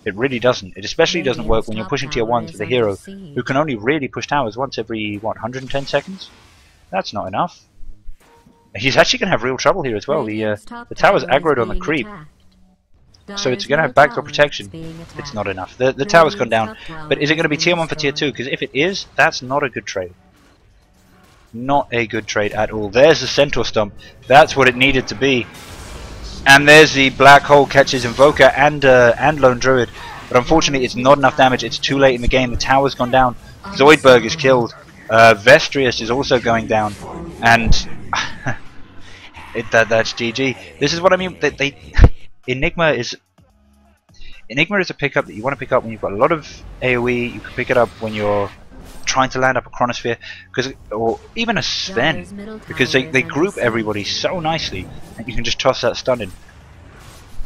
It really doesn't. It especially doesn't work when you're pushing tier 1s with a hero who can only really push towers once every, what, 110 seconds? That's not enough. He's actually going to have real trouble here as well. The tower's aggroed on the creep, so it's going to have backdoor protection. It's not enough. The tower's gone down, but is it going to be tier 1 for tier 2? Because if it is, that's not a good trade. Not a good trade at all. There's the Centaur Stomp. That's what it needed to be. And there's the Black Hole catches Invoker and Lone Druid. But unfortunately, it's not enough damage. It's too late in the game. The tower's gone down. Zoidberg is killed. Vestrius is also going down. And that's GG. This is what I mean. Enigma is a pickup that you want to pick up when you've got a lot of AoE. You can pick it up when you're trying to land up a Chronosphere, or even a Sven, because they group everybody so nicely and you can just toss that stun in.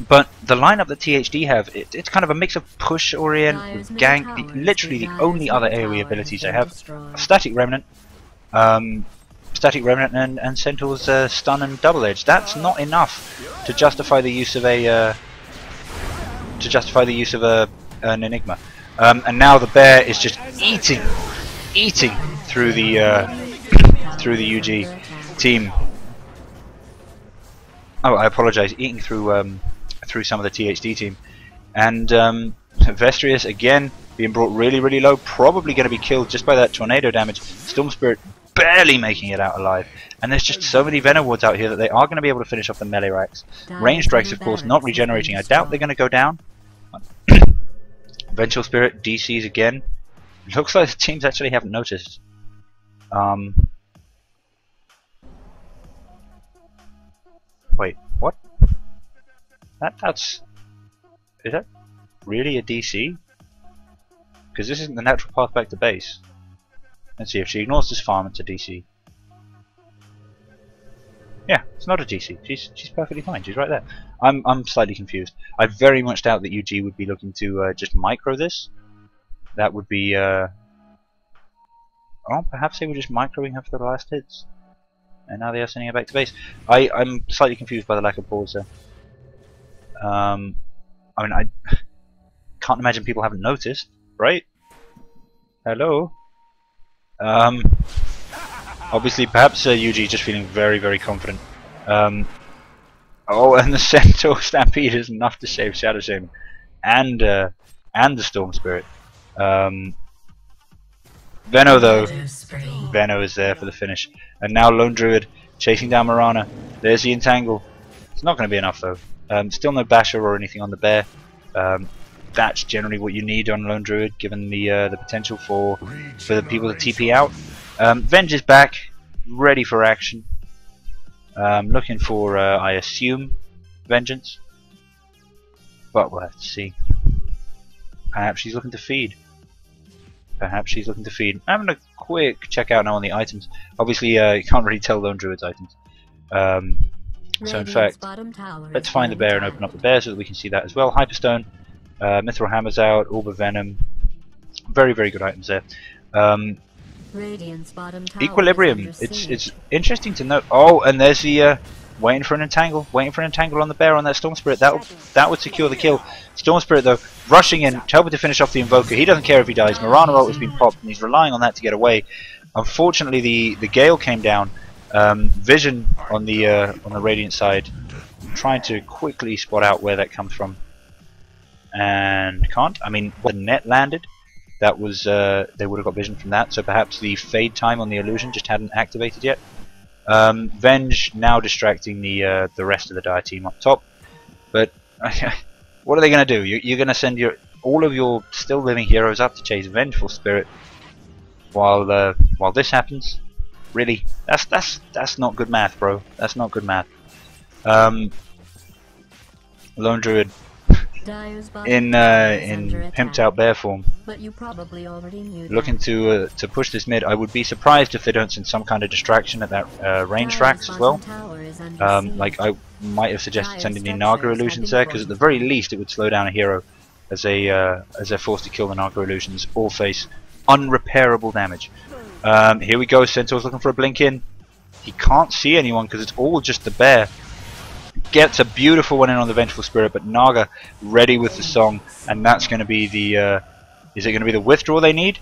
But the lineup that THD have, it's kind of a mix of push, orient, gank. Literally the only other AoE abilities they have are Static Remnant, and Centaur's stun and double edge. That's not enough to justify the use of an Enigma. And now the bear is just eating through the UG team. Oh, I apologize. Eating through some of the THD team, and Vestrius again being brought really low, probably going to be killed just by that tornado damage. Storm Spirit barely making it out alive, and there's just so many Venom Wards out here that they are going to be able to finish off the melee racks. Range strikes, of course, not regenerating. I doubt they're going to go down. Vengeful Spirit DCs again. Looks like the teams actually haven't noticed. Wait, what? Is that really a DC? Because this isn't the natural path back to base. Let's see, if she ignores this farm, it's a DC. Yeah, it's not a DC. She's perfectly fine. She's right there. I'm slightly confused. I very much doubt that UG would be looking to just micro this. That would be oh, perhaps they were just microing her for the last hits, and now they are sending her back to base. I'm slightly confused by the lack of pause there. I mean, I can't imagine people haven't noticed, right? Hello. Obviously, perhaps UG just feeling very confident. Oh, and the Centaur Stampede is enough to save Shadow Shaman and the Storm Spirit. Venno though, Venno is there for the finish, and now Lone Druid chasing down Marana. There's the entangle. It's not going to be enough though. Still no basher or anything on the bear. That's generally what you need on Lone Druid, given the potential for the people to TP out. Venge is back, ready for action. Looking for, I assume, vengeance. But we'll have to see. Perhaps she's looking to feed. I'm having a quick check out now on the items. Obviously, you can't really tell Lone Druid's items. So in fact, let's find the bear and open up the bear so that we can see that as well. Hyperstone, Mithril Hammer's out, Orb of Venom. Very good items there. Equilibrium. It's interesting to note. Oh, and there's the waiting for an entangle on the bear on that Storm Spirit. That would secure the kill. Storm Spirit though rushing in, helping to finish off the Invoker. He doesn't care if he dies. Marana ult has been popped, and he's relying on that to get away. Unfortunately, the Gale came down. Vision on the Radiant side, trying to quickly spot out where that comes from, and can't. I mean, when the net landed, that was they would have got vision from that. So perhaps the fade time on the illusion just hadn't activated yet. Venge now distracting the rest of the Dire team up top. What are they going to do? You're going to send all of your still living heroes up to chase Vengeful Spirit while this happens? Really? That's not good math, bro. That's not good math. Lone Druid in pimped out bear form, but you probably already knew looking to push this mid. I would be surprised if they don't send some kind of distraction at that range tracks as well. Like I might have suggested sending the Naga illusions there, because at the very least it would slow down a hero as they're forced to kill the Naga illusions or face unrepairable damage. Here we go. Centaur's looking for a blink in. He can't see anyone because it's all just the bear. Gets a beautiful one in on the Vengeful Spirit, but Naga ready with the song, and that's going to be the is it going to be the withdrawal they need?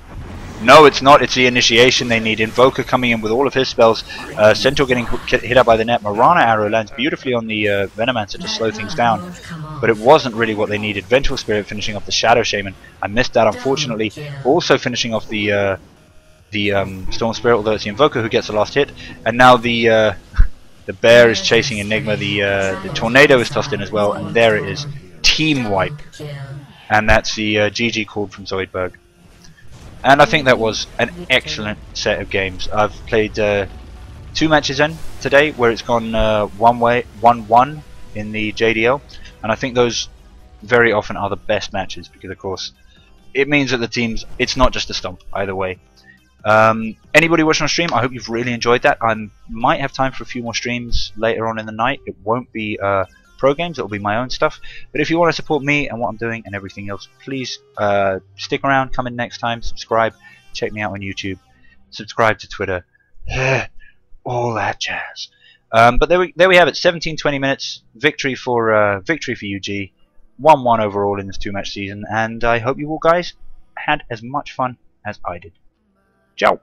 No, it's not. It's the initiation they need. Invoker coming in with all of his spells. Centaur getting hit up by the net. Marana arrow lands beautifully on the Venomancer to slow things down, but it wasn't really what they needed. Vengeful Spirit finishing off the Shadow Shaman. I missed that, unfortunately. Also finishing off the Storm Spirit, although it's the Invoker who gets the last hit, and now the bear is chasing Enigma. The Tornado is tossed in as well, and there it is. Team wipe. And that's the GG called from Zoidberg. And I think that was an excellent set of games. I've played 2 matches in today where it's gone 1-1 in the JDL, and I think those very often are the best matches because, of course, it means that the teams, it's not just a stomp either way. Anybody watching on stream, I hope you've really enjoyed that. I might have time for a few more streams later on in the night. It won't be pro games, it'll be my own stuff. But if you want to support me and what I'm doing and everything else, please stick around, come in next time, subscribe, check me out on YouTube, subscribe to Twitter, all that jazz. But there we have it. 17-20 minutes, victory for UG, 1-1 overall in this 2-match season, and I hope you all guys had as much fun as I did. Ciao.